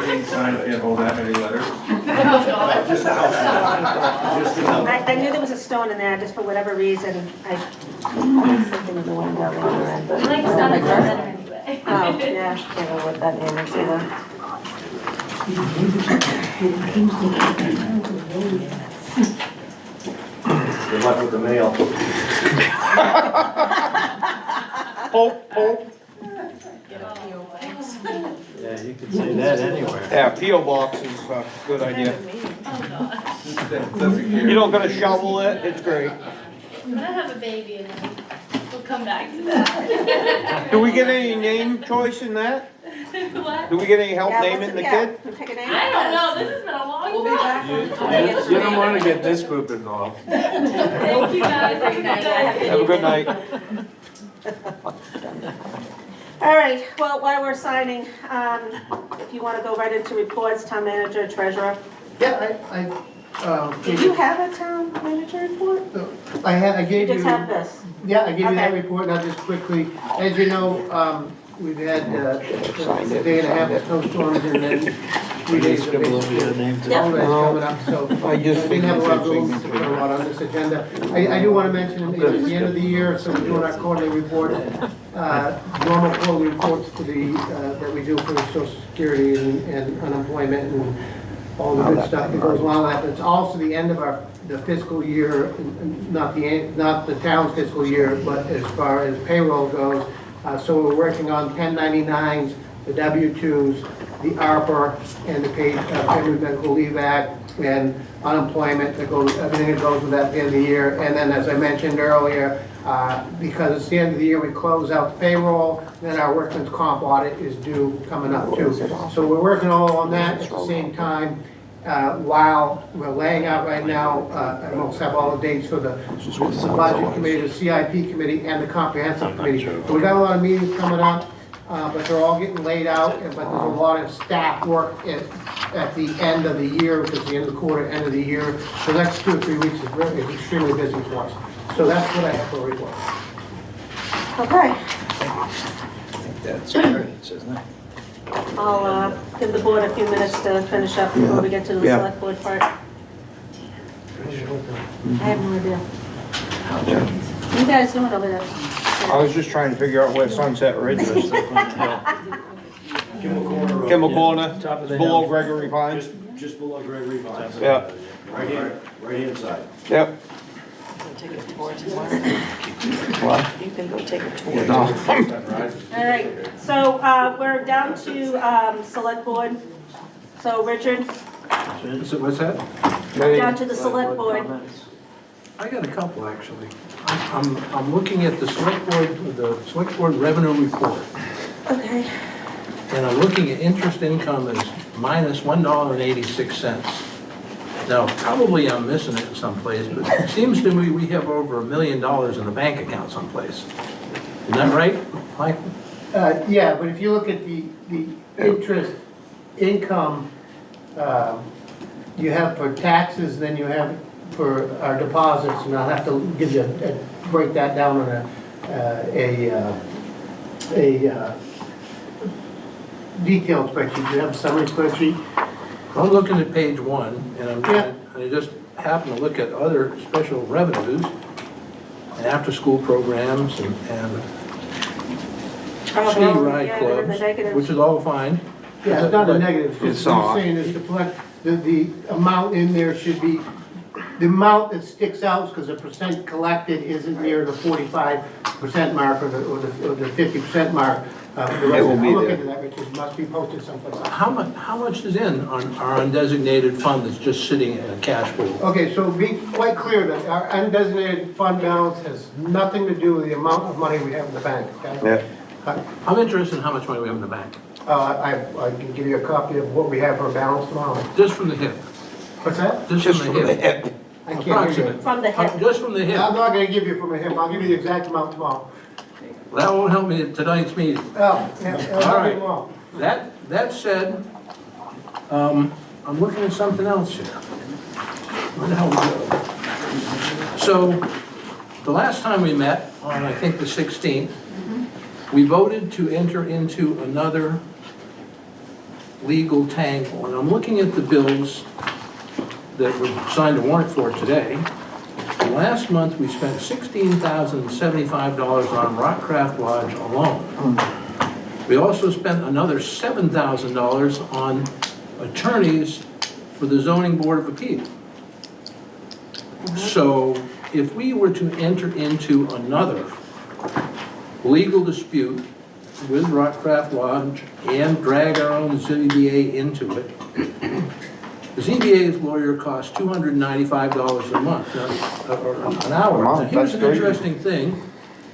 Did sign, can't hold that many letters? Just the house. Just the house. I knew there was a stone in there, just for whatever reason, I was thinking of the one down the other end, but. Mike's done it better anyway. Oh, yeah. Can't know what that name is either. Good luck with the mail. Pope, Pope, Yeah, you could say that anywhere. yeah, P.O. box is a good idea. Doesn't care. You don't gotta shovel it, it's great. I'm gonna have a baby and then we'll come back to that. Do we get any name choice in that? What? Do we get any help Yeah, naming the yeah, kid? we'll pick a name. I don't know, this has been a long time. You don't want to get this group involved. Thank you guys. Have a good night. All right, well, while we're signing, if you want to go right into reports, town manager, treasurer. Yeah, Did you have a town manager report? I You gave you. just have this? Yeah, I gave you that Okay. report, now just quickly, as you know, we've had a day and a half of snowstorms and then 3 days of holidays coming up, so I just didn't have a lot of rules to put a lot on this agenda. I do want to mention, it's the end of the year, so we're doing our quarterly report, normal quarterly reports to the, that we do for the social security and unemployment and all the good stuff that goes along with that. But it's also the end of the fiscal year, not the town's fiscal year, but as far as payroll goes. So we're working on 1099s, the W-2s, the ARPA, and the paid family medical leave act, and unemployment, that goes, everything that goes with that at the end of the year. And then, as I mentioned earlier, because it's the end of the year, we close out the payroll, then our workman's comp audit is due coming up too. So we're working all on that at the same time. While we're laying out right now, I almost have all the dates for the budget committee, the CIP committee, and the comprehensive committee. So we got a lot of meetings coming up, but they're all getting laid out, but there's a lot of staff work at the end of the year, because the end of the quarter, end of the year. The next 2 or 3 weeks is really extremely busy for us. So that's what I have for a report. Okay, I think that's variance, isn't it? I'll give the board a few minutes to finish up before we get to the Yeah. select board part. I have no idea. What are you guys doing over there? I was just trying to figure out where Sunset Ridge is. Kimmel Corner, Top of the below hill. Gregory Pines. Just below Gregory Vines. Yeah, Right hand side. yep. Take a tour tomorrow. What? You can go take a tour. No. All right, so we're down to select board. So Richard, So what's that? down to the select board. I got a couple, actually. I'm looking at the select board revenue report, Okay. and I'm looking at interest income as minus $1.86. Now, probably I'm missing it someplace, but it seems to me we have over $1 million in the bank account someplace. Isn't that right, Mike? Yeah, but if you look at the interest income, you have for taxes, then you have for our deposits, and I'll have to give you, break that down on a detailed spreadsheet. You have a summary spreadsheet? I'm looking at page 1, and Yeah. I just happen to look at other special revenues, and after-school programs, and ski ride Yeah, they're in the clubs, negatives. which is all fine. Yeah, it's not a But- negative, It's just what not. I'm saying is the amount in there should be, the amount that sticks out, because the percent collected isn't near the 45% mark or the 50% mark. The rest, It will be I'll look there. into that, Richard, it must be posted someplace. How much is in on our undesignated fund that's just sitting in a cash pool? Okay, so be quite clear that our undesignated fund balance has nothing to do with the amount of money we have in the bank, okay? Yeah. I'm interested in how much money we have in the bank, I can give you a copy of what we have for balance tomorrow. just from the hip, What's that? Just from the hip. I can't hear you. approximate. From the hip. Just from the hip. I'm not gonna give you from a hip, I'll give you the exact amount tomorrow. That won't help me at tonight's meeting. Oh, yeah, All I'll right. give you tomorrow. That said, I'm looking at something else here. Where the hell we go? So, the last time we met, on I think the 16th, We voted to enter into another legal tangle, and I'm looking at the bills that we signed a warrant for today. Last month, we spent $16,075 on Rockcraft Lodge alone. We also spent another $7,000 on attorneys for the Zoning Board of Appeals. So if we were to enter into another legal dispute with Rockcraft Lodge and drag our own ZBA into it, the ZBA's lawyer costs $295 a month, or an hour. Now, here's an interesting thing.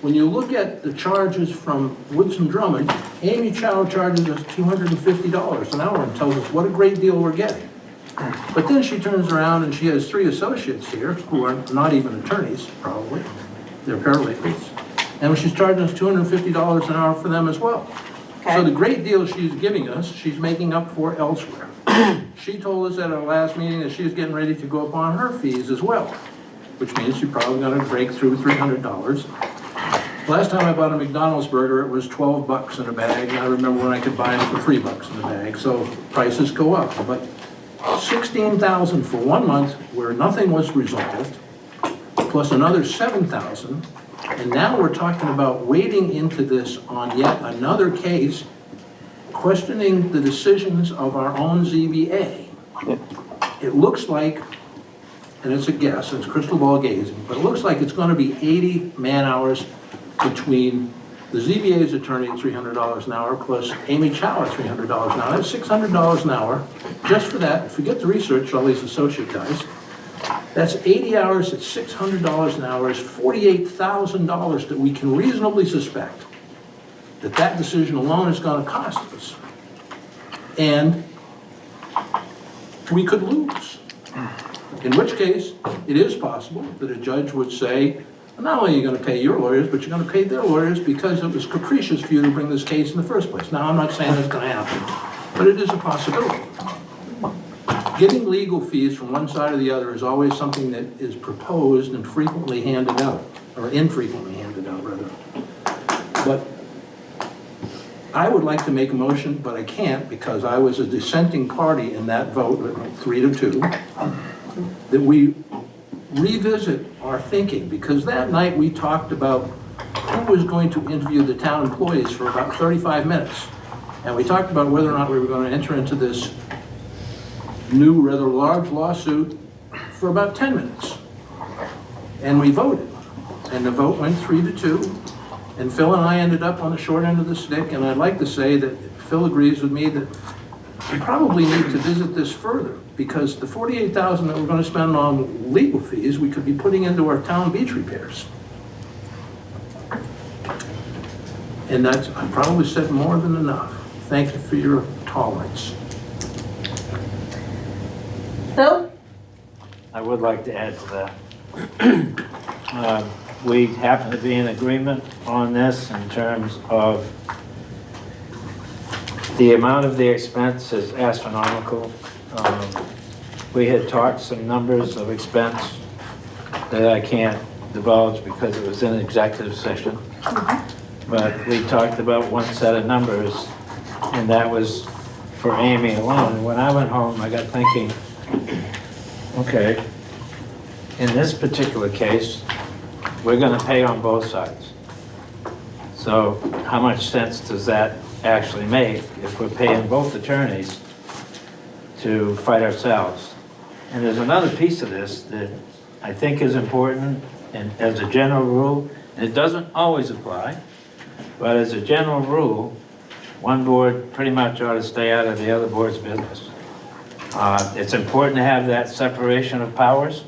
When you look at the charges from Woodson Drummond, Amy Chow charges us $250 an hour and tells us what a great deal we're getting. But then she turns around and she has 3 associates here who are not even attorneys, probably. They're paralegals. And she's charging us $250 an hour for them as well. So the great deal she's giving us, she's making up for elsewhere. She told us at our last meeting that she's getting ready to go up on her fees as well, which means she's probably gonna break through $300. Last time I bought a McDonald's burger, it was 12 bucks in a bag, and I remember when I could buy them for 3 bucks in a bag, so prices go up. But 16,000 for 1 month where nothing was resolved, plus another 7,000, and now we're talking about wading into this on yet another case, questioning the decisions of our own ZBA. It looks like, and it's a guess, it's crystal ball gazing, but it looks like it's gonna be 80 man-hours between the ZBA's attorney at $300 an hour plus Amy Chow at $300 an hour. That's $600 an hour just for that. Forget the research, all these associate guys. That's 80 hours at $600 an hour is $48,000 that we can reasonably suspect that decision alone is going to cost us. And we could lose. In which case, it is possible that a judge would say, not only are you going to pay your lawyers, but you're going to pay their lawyers because it was capricious for you to bring this case in the first place. Now, I'm not saying that's going to happen, but it is a possibility. Getting legal fees from one side or the other is always something that is proposed and frequently handed out, or infrequently handed out, rather. But I would like to make a motion, but I can't because I was a dissenting party in that vote, 3-2, that we revisit our thinking, because that night we talked about who was going to interview the town employees for about 35 minutes. And we talked about whether or not we were going to enter into this new, rather large lawsuit for about 10 minutes. And we voted. And the vote went 3-2. And Phil and I ended up on the short end of the stick. And I'd like to say that Phil agrees with me that we probably need to visit this further, because the $48,000 that we're going to spend on legal fees, we could be putting into our town beach repairs. And that's, I probably said more than enough. Thank you for your tolerance. Phil? I would like to add to that. We happen to be in agreement on this in terms of the amount of the expense is astronomical. We had talked some numbers of expense that I can't divulge because it was in executive session. But we talked about one set of numbers, and that was for Amy alone. And when I went home, I got thinking, okay, in this particular case, we're gonna pay on both sides. So how much sense does that actually make if we're paying both attorneys to fight ourselves? And there's another piece of this that I think is important, and as a general rule, and it doesn't always apply, but as a general rule, one board pretty much ought to stay out of the other board's business. It's important to have that separation of powers.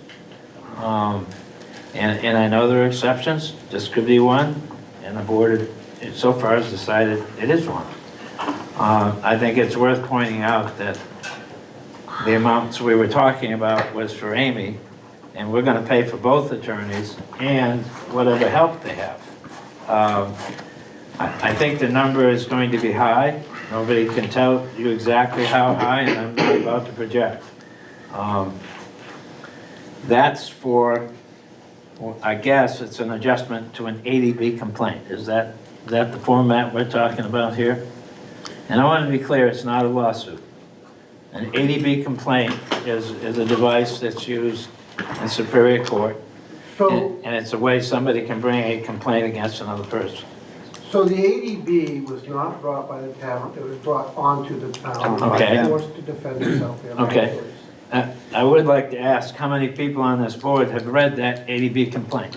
And I know there are exceptions. This could be one, and the board so far has decided it is one. I think it's worth pointing out that the amounts we were talking about was for Amy, and we're going to pay for both attorneys and whatever help they have. I think the number is going to be high. Nobody can tell you exactly how high, and I'm not about to project. That's for, well, I guess it's an adjustment to an 80B complaint. Is that Is that the format we're talking about here? And I want to be clear, it's not a lawsuit. An ADB complaint is a device that's used in Superior Court, So, and it's a way somebody can bring a complaint against another person. so the ADB was not brought by the town, it was brought onto the town. Okay. Forced to defend itself. Okay. I would like to ask how many people on this board have read that ADB complaint?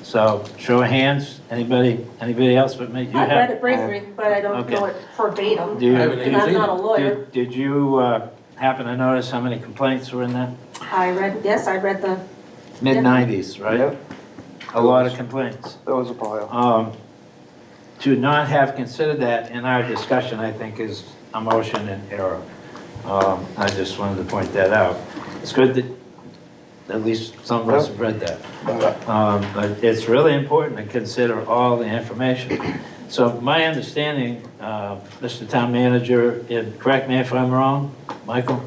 So, show of hands, anybody else but me? You I read have? it briefly, but I don't know Okay. it verbatim, Do you- I haven't and I'm not a lawyer. Did you happen to notice how many complaints were in that? I read the, Mid-90s, right? Yep. A lot of complaints. There was a pile. To not have considered that in our discussion, I think is a motion in error. I just wanted to point that out. It's good that at least some of us have read that. But it's really important to consider all the information. So my understanding, Mr. Town Manager, correct me if I'm wrong, Michael,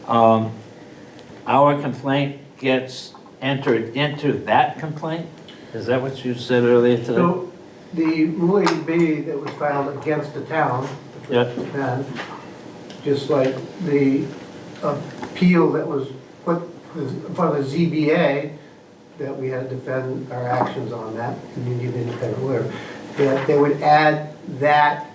our complaint gets entered into that complaint? Is that what you said earlier today? So the Rule 80B that was filed against the town, Yep. and just like the appeal that was put in front of the ZBA, that we had to defend our actions on that, community of independent lawyer, that they would add that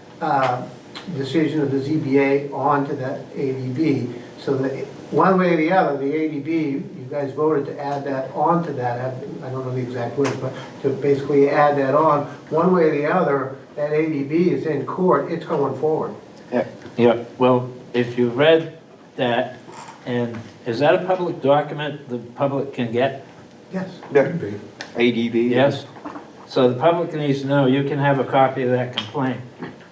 decision of the ZBA onto that ADB, so that one way or the other, the ADB, you guys voted to add that onto that, I don't know the exact words, but to basically add that on, one way or the other, that ADB is in court, it's going forward. Yeah, well, if you read that, and is that a public document the public can get? Yes. Yeah. ADB. Yes? So the public needs to know you can have a copy of that complaint.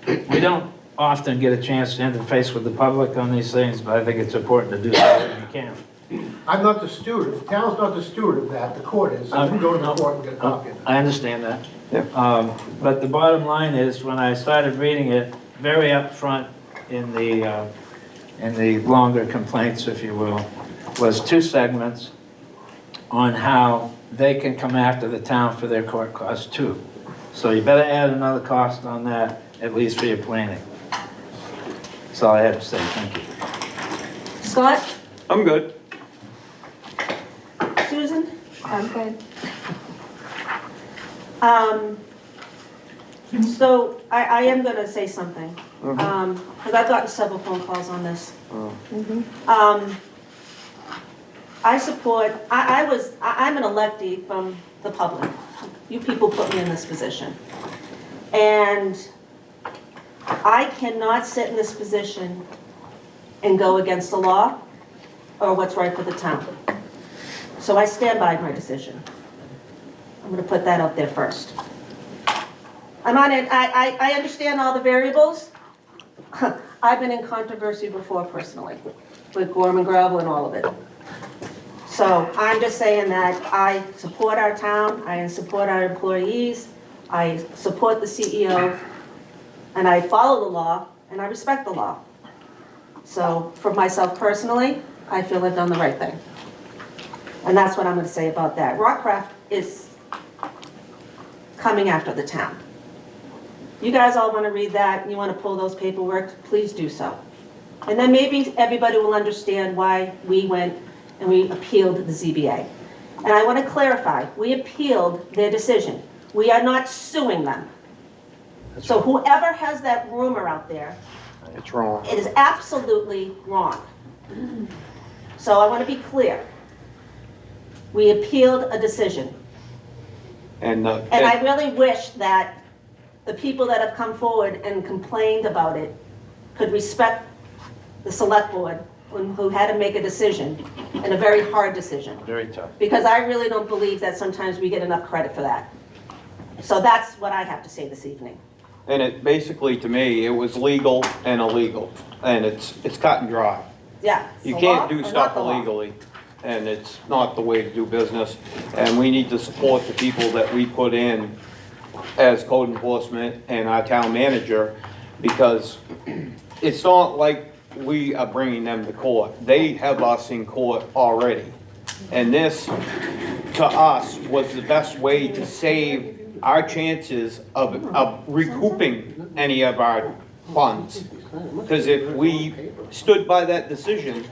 We don't often get a chance to interface with the public on these things, but I think it's important to do so when you can. I'm not the steward, the town's not the steward of that, the court is, so you can go to the court and get a copy of it. I understand that. Yeah. But the bottom line is, when I started reading it, very upfront in the longer complaints, if you will, was 2 segments on how they can come after the town for their court costs too. So you better add another cost on that, at least for your planning. That's all I have to say, thank you. Scott, I'm good. Susan? I'm good. So I am gonna say something, because I've gotten several phone calls on this. I support, I'm an electee from the public. You people put me in this position. And I cannot sit in this position and go against the law or what's right for the town. So I stand by my decision. I'm gonna put that out there first. I'm on it, I understand all the variables. I've been in controversy before personally, with Gorman Gravel and all of it. So I'm just saying that I support our town, I support our employees, I support the CEO, and I follow the law, and I respect the law. So for myself personally, I feel I've done the right thing. And that's what I'm gonna say about that. Rockcraft is coming after the town. You guys all wanna read that, and you wanna pull those paperwork, please do so. And then maybe everybody will understand why we went and we appealed the ZBA. And I wanna clarify, we appealed their decision. We are not suing them. So whoever has that rumor out there, It's wrong. it is absolutely wrong. So I wanna be clear. We appealed a decision. And And I really wish that the people that have come forward and complained about it could respect the select board who had to make a decision, and a very hard decision. Very tough. Because I really don't believe that sometimes we get enough credit for that. So that's what I have to say this evening. And it basically, to me, it was legal and illegal, and it's cut and dry. Yeah. You the can't law do or not stuff the law? illegally, and it's not the way to do business. And we need to support the people that we put in as code enforcement and our town manager, because it's not like we are bringing them to court. They have us in court already. And this, to us, was the best way to save our chances of recouping any of our funds. Because if we stood by that decision,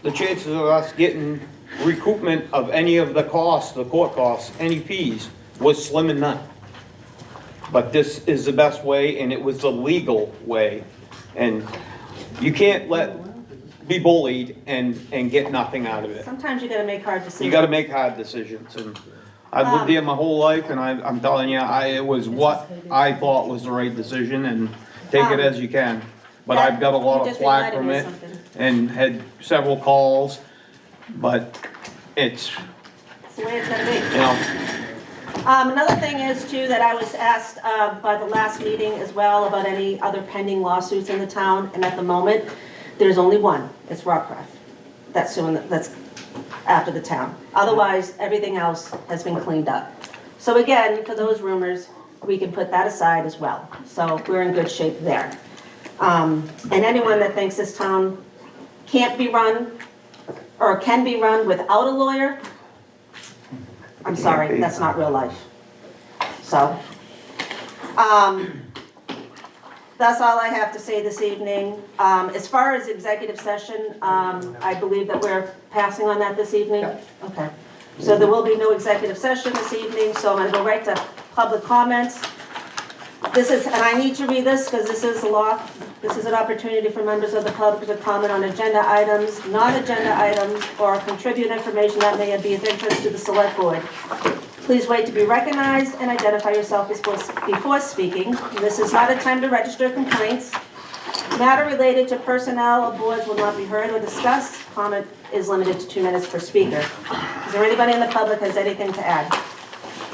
the chances of us getting recoupment of any of the costs, the court costs, any fees, was slim and none. But this is the best way, and it was the legal way. And you can't be bullied and get nothing out of it. Sometimes you gotta make hard decisions. You gotta make hard decisions, and I've lived here my whole life, and I'm telling you, it was what I thought was the right decision, and take it as you can. But I've got a lot You of just flack reminded from me of it, something. and had several calls, but It's the way it's gonna be. you know, Another thing is too, that I was asked by the last meeting as well about any other pending lawsuits in the town, and at the moment, there's only one, it's Rockcraft. That's after the town. Otherwise, everything else has been cleaned up. So again, for those rumors, we can put that aside as well. So we're in good shape there. And anyone that thinks this town can't be run, or can be run without a lawyer, I'm sorry, that's not real life. So, that's all I have to say this evening. As far as executive session, I believe that we're passing on that this evening? Okay. So there will be no executive session this evening, so I'm gonna go right to public comments. This is, and I need to read this because this is law. This is an opportunity for members of the public to comment on agenda items, non-agenda items, or contribute information that may be of interest to the select board. Please wait to be recognized and identify yourself before speaking. This is not a time to register complaints. Matter related to personnel or boards will not be heard or discussed. Comment is limited to 2 minutes per speaker. Is there anybody in the public has anything to add?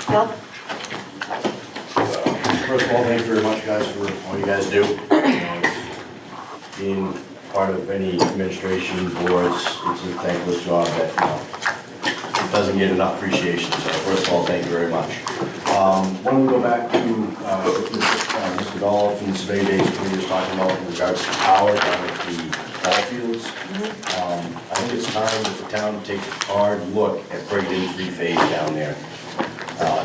Bill? First of all, thank you very much, guys, for all you guys do. Being part of any administration boards, it's a thankless job that, it doesn't get enough appreciation. So first of all, thank you very much. When we go back to Mr. Dolph and Sebago days, we were talking about in regards to power down at the ball fields. I think it's time that the town takes a hard look at bringing in three-phase down there.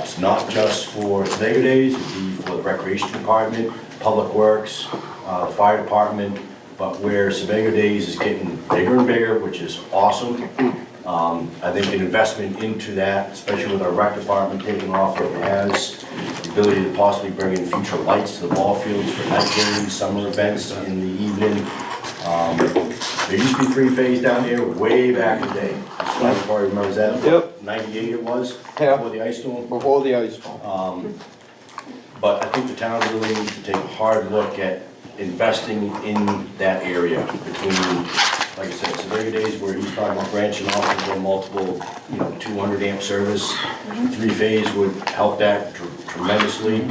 It's not just for Sebago days, it'd be for the recreation department, public works, the fire department, but where Sebago days is getting bigger and bigger, which is awesome. I think an investment into that, especially with our rec department taking off what it has, the ability to possibly bring in future lights to the ball fields for night games, summer events in the evening. There used to be three-phase down there way back in the day. Scott probably remembers that. Yep. 98 it was, Yeah. before the ice storm. before the ice storm. But I think the town really needs to take a hard look at investing in that area between, like I said, Sebago days where he's talking about branching off into a multiple, 200 amp service. Three-phase would help that tremendously.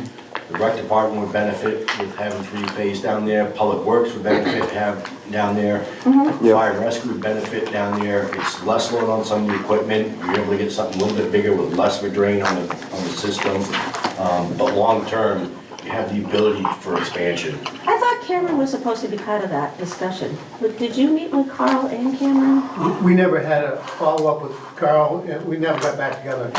The rec department would benefit with having three-phase down there. Public Works would benefit to have down there. Fire and Rescue would benefit down there. It's less load on some of the equipment. You're able to get something a little bit bigger with less of a drain on the system. But long-term, you have the ability for expansion. I thought Cameron was supposed to be part of that discussion. Did you meet with Carl and Cameron? We never had a follow-up with Carl, and we never got back together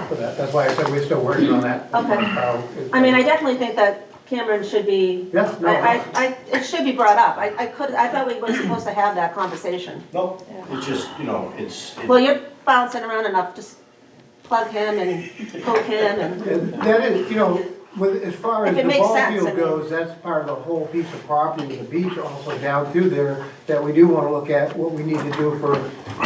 for that. That's why I said we're still working on that. Okay. Carl is- I mean, I definitely think that Cameron should be, Yeah, no. it should be brought up. I thought we were supposed to have that conversation. No, it's just, it's. Well, you're bouncing around enough, just plug him and poke him and, And that is, as far as If it the makes ball sense, I field mean. goes, that's part of the whole piece of property with the beach also down through there, that we do want to look at what we need to do for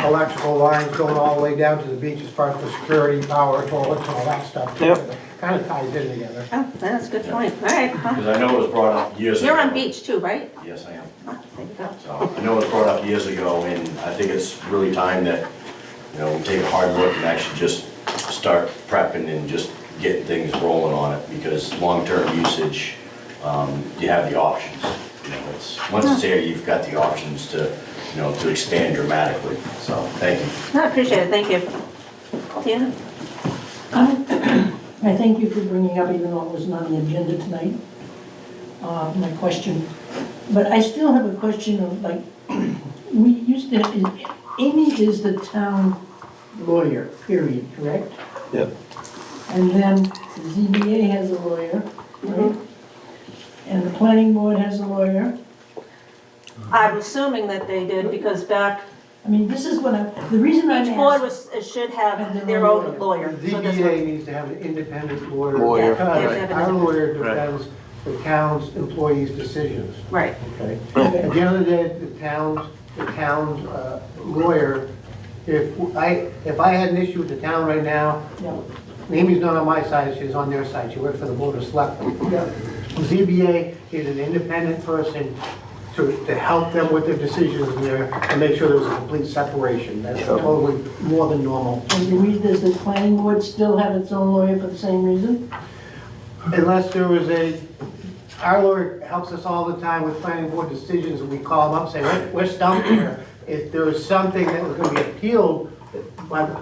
electrical lines going all the way down to the beach as far as the security, power, toilets, and all that stuff. Yep. Kind of ties in together. oh, that's a good point. All right. huh. Because I know it was brought up years ago. You're on beach too, right? Yes, I am. Oh, there you go. So I know it was brought up years ago, and I think it's really time that, we take a hard look and actually just start prepping and just get things rolling on it, because long-term usage, you have the options. Once it's there, you've got the options to expand dramatically. So, thank you. No, I appreciate it, thank you. Tina? I thank you for bringing up, even though it wasn't on the agenda tonight, my question. But I still have a question of, we used to, Amy is the town lawyer, period, correct? Yep. and then the ZBA has a lawyer, right? And the planning board has a lawyer. I'm assuming that they did, because back, I mean, this is what the reason I'm each board asking. should have their own lawyer. The So that's ZBA needs to have an independent lawyer. Lawyer. Because Right. our lawyer Right. defends the town's employees' decisions, Right, okay? At the end of the day, the town's lawyer, if I had an issue with the town right now, Yeah. Amy's not on my side, she's on their side, she works for the board of selectmen. Yeah. ZBA is an independent person to help them with their decisions there and make sure there's a complete separation. That's totally more than normal. And does the planning board still have its own lawyer for the same reason? Unless there was our lawyer helps us all the time with planning board decisions, and we call them up and say, we're stumped here. If there was something that was gonna be appealed,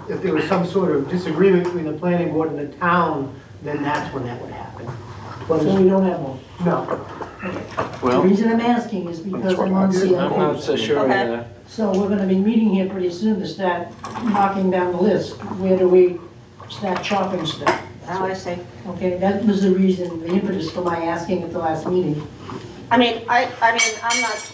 if there was some sort of disagreement between the planning board and the town, then that's when that would happen. But So we don't have one. no, The reason I'm asking is because I'm on I'm not CIP. so sure of Okay. that. So we're gonna be meeting here pretty soon to start knocking down the list. Where do we start chopping stuff? now I see. Okay, that was the reason, the impetus for my asking at the last meeting. I mean, I'm not,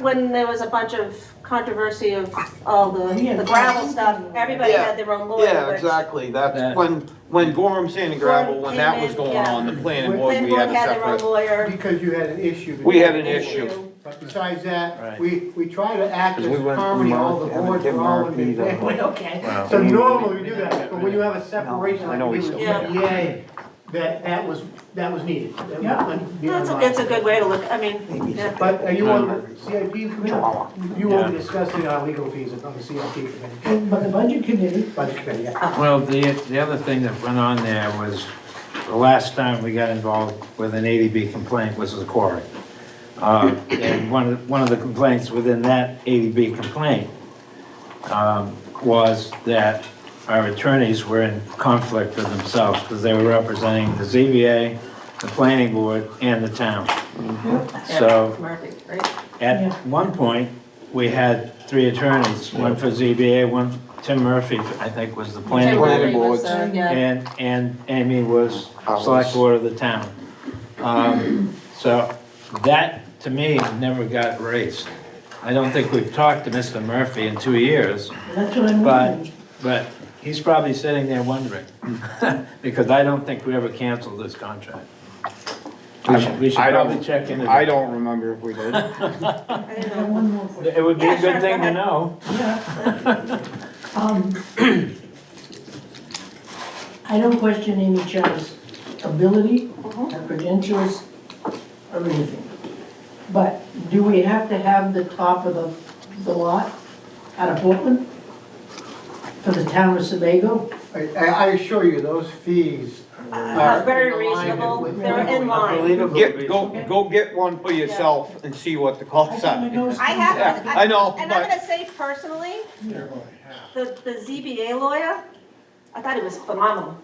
when there was a bunch of controversy of all the gravel stuff, everybody had their own lawyer. Yeah, which- exactly, that's Yeah. when Gorham Sand and Gravel, Gorham when that came was in, going yeah. on, the planning board, Planning we board had a had their own separate. lawyer. because you had an issue. We had an issue. But besides that, Right. we try to act as 'Cause we went harmony, from all the having boards Tim are all Murphy in to- the Okay. Wow. So normally we do that, but when you have a separation I like know we we did with still- ZBA, that was needed. That Yeah. was un- It's a good way to look, I mean, yeah. But are you on the CIP committee? You won't be discussing our legal fees on the CIP committee, But the budget committee, budget committee, yeah. Well, the other thing that went on there was, the last time we got involved with an ADB complaint was the quarry. And one of the complaints within that ADB complaint was that our attorneys were in conflict with themselves because they were representing the ZBA, the planning board, and the town. So Murphy, right? at one point, we had three attorneys, one for ZBA, one, Tim Murphy, I think, was the planning Tim Murphy board. Planning was, boards. yeah. And Amy was was- select board of the town. So that, to me, never got raised. I don't think we've talked to Mr. Murphy in 2 years, that's what I'm but, wondering. but he's probably sitting there wondering. Because I don't think we ever canceled this contract. We should I don't- probably check into I that. don't remember if we did. I didn't I have know. one more question. It would be Yeah, a good sure, thing go to ahead. know. I don't question Amy Chow's ability, her credentials, or anything. But do we have to have the top of the lot out of Portland for the town of Sebago? I assure you, those fees are Very in alignment reasonable, with- they're in line. Unbelievable. Go get one for yourself and see what the cost I are. know- I have, Yeah, I know, and I'm but- gonna say personally, the ZBA lawyer, I thought he was phenomenal.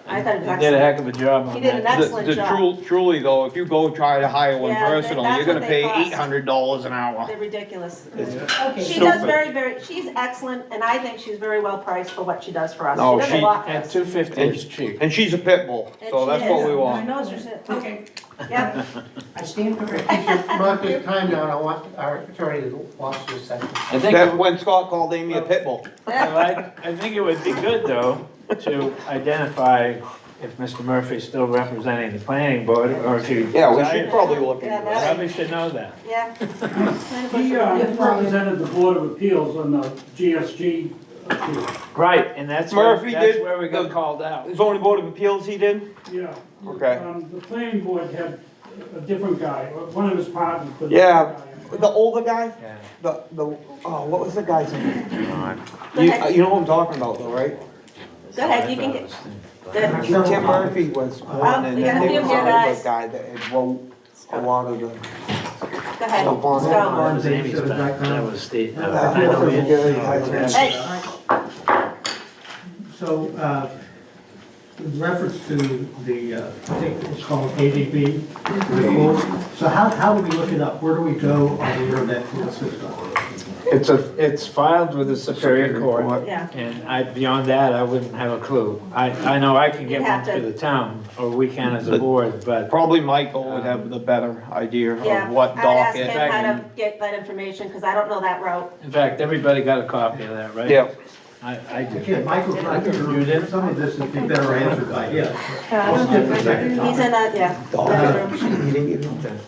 I thought he was He did a excellent. heck of a job He on did an that. excellent job. Truly though, if you go try to hire one Yeah, personal, that's you're gonna what pay they cost. $800 an hour. They're ridiculous. Okay, She so- does she's excellent, and I think she's very well priced for what she does for us. No, She does a she- lot for At us. $250 is cheap. And she's a pit bull, And so she that's what is. we I want. know her shit. Okay, Yep, I stand corrected. Mark this time down, I want our attorney to watch this second. I think, That when Scott called Amy a pit bull. I think it would be good, though, to identify if Mr. Murphy's still representing the planning board, or if he. Yeah, we should probably look Yeah, into that- that. Probably should know that. yeah. He represented the Board of Appeals on the GSG appeal. Right, and that's Murphy that's did where we got the- called out. Zoning Board of Appeals he did? Yeah. Okay. The planning board had a different guy, one of his partners. put Yeah. the guy in. The older guy? Yeah. Oh, what was the guy's name? Go ahead. You know what I'm talking about though, right? Go ahead, you can get, good. Tim Murphy was one, and we got then a there few was here, another guys. guy that had wrote a lot of the. Go ahead, Up on let's it. go. That was Amy's back, that was Steve. I know Forget it, it. guys. Hey, So, with reference to the, I think it's called ADB, report, so how do we look it up? Where do we go on the internet to look this up? It's filed with the Superior Court, Yeah. and beyond that, I wouldn't have a clue. I know I can get You'd one have to- through the town, or we can as a board, but Probably Michael would have the better idea Yeah, of what I'd ask docket. him how to get that information, because I don't know that route. in fact, everybody got a copy of that, right? Yeah. I did. Again, Michael's not here, You did? some of this would be better answered by him. He's in that, yeah.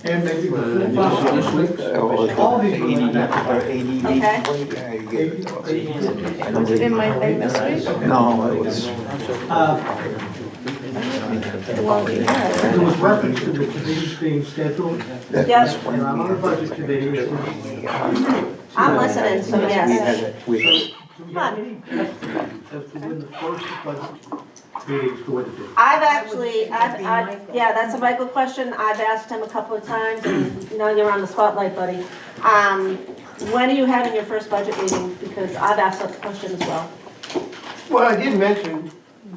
And maybe this week. All these were like that. In my thing this week? No, it was. There was reference to the committees being scheduled, Yes, and I'm on the budget committee. I'm listening, so yes. Come on. As to when the first budget meeting is going to be. I've actually, yeah, that's a Michael question. I've asked him a couple of times, and now you're on the spotlight, buddy. When are you having your first budget meeting? Because I've asked that question as well. Well, I did mention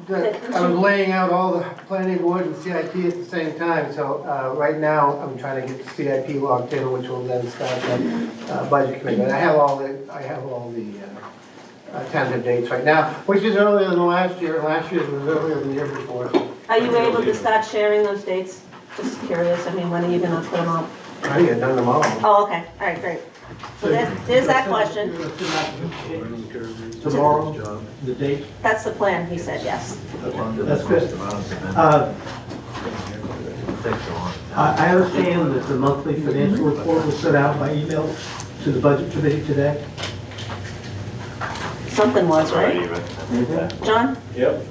that I was laying out all the planning board and CIP at the same time, so right now, I'm trying to get the CIP logged in, which will then start the budget committee. But I have all the tentative dates right now, which is earlier than last year. Last year was earlier than the year before. Are you able to start sharing those dates? Just curious, I mean, when are you gonna put them out? I think I've done them all. Oh, okay, all right, great. So there's that question. Tomorrow, the date, That's the plan, he said, yes. that's good. I understand that the monthly financial report was sent out by email to the budget committee today. Something was, right? John? Yep.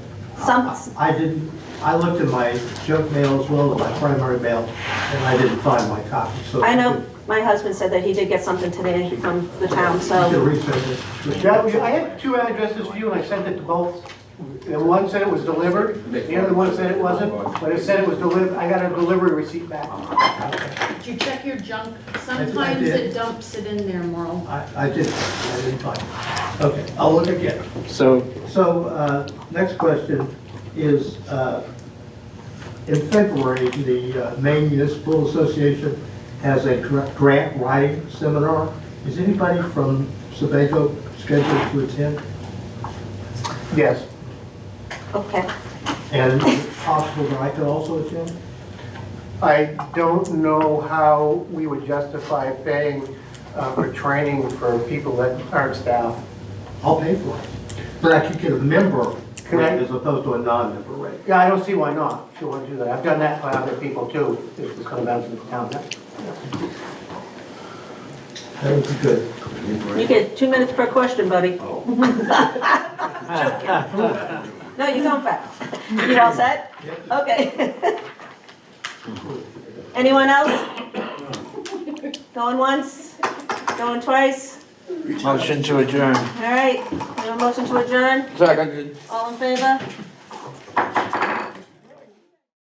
I didn't, I looked at my junk mail as well as my primary mail, and I didn't find my copy, so. I know my husband said that he did get something today from the town, You can so. resend it. Yeah, I had two addresses for you, and I sent it to both. And one said it was delivered, the other one said it wasn't, but it said it was delivered. I got a delivery receipt back. Did you check your junk? I Sometimes did. it dumps it in there, Merle. I didn't find it. Okay, I'll look again. So, So, next question is, in February, the Maine Municipal Association has a grant writing seminar. Is anybody from Sebago scheduled to attend? Yes. Okay. And is it possible that I could also attend? I don't know how we would justify paying for training for people that aren't staff. I'll pay for it. But I could get a member Can I- rate as opposed to a non-member rate. Yeah, I don't see why not, if you want to do that. I've done that for other people too, if it's coming down to the town. That would be good. You get 2 minutes per question, buddy. No, you're going fast. You all set? Okay. Anyone else? Going once? Going twice? motion to adjourn. All right, we have a motion to adjourn? Second. All in favor?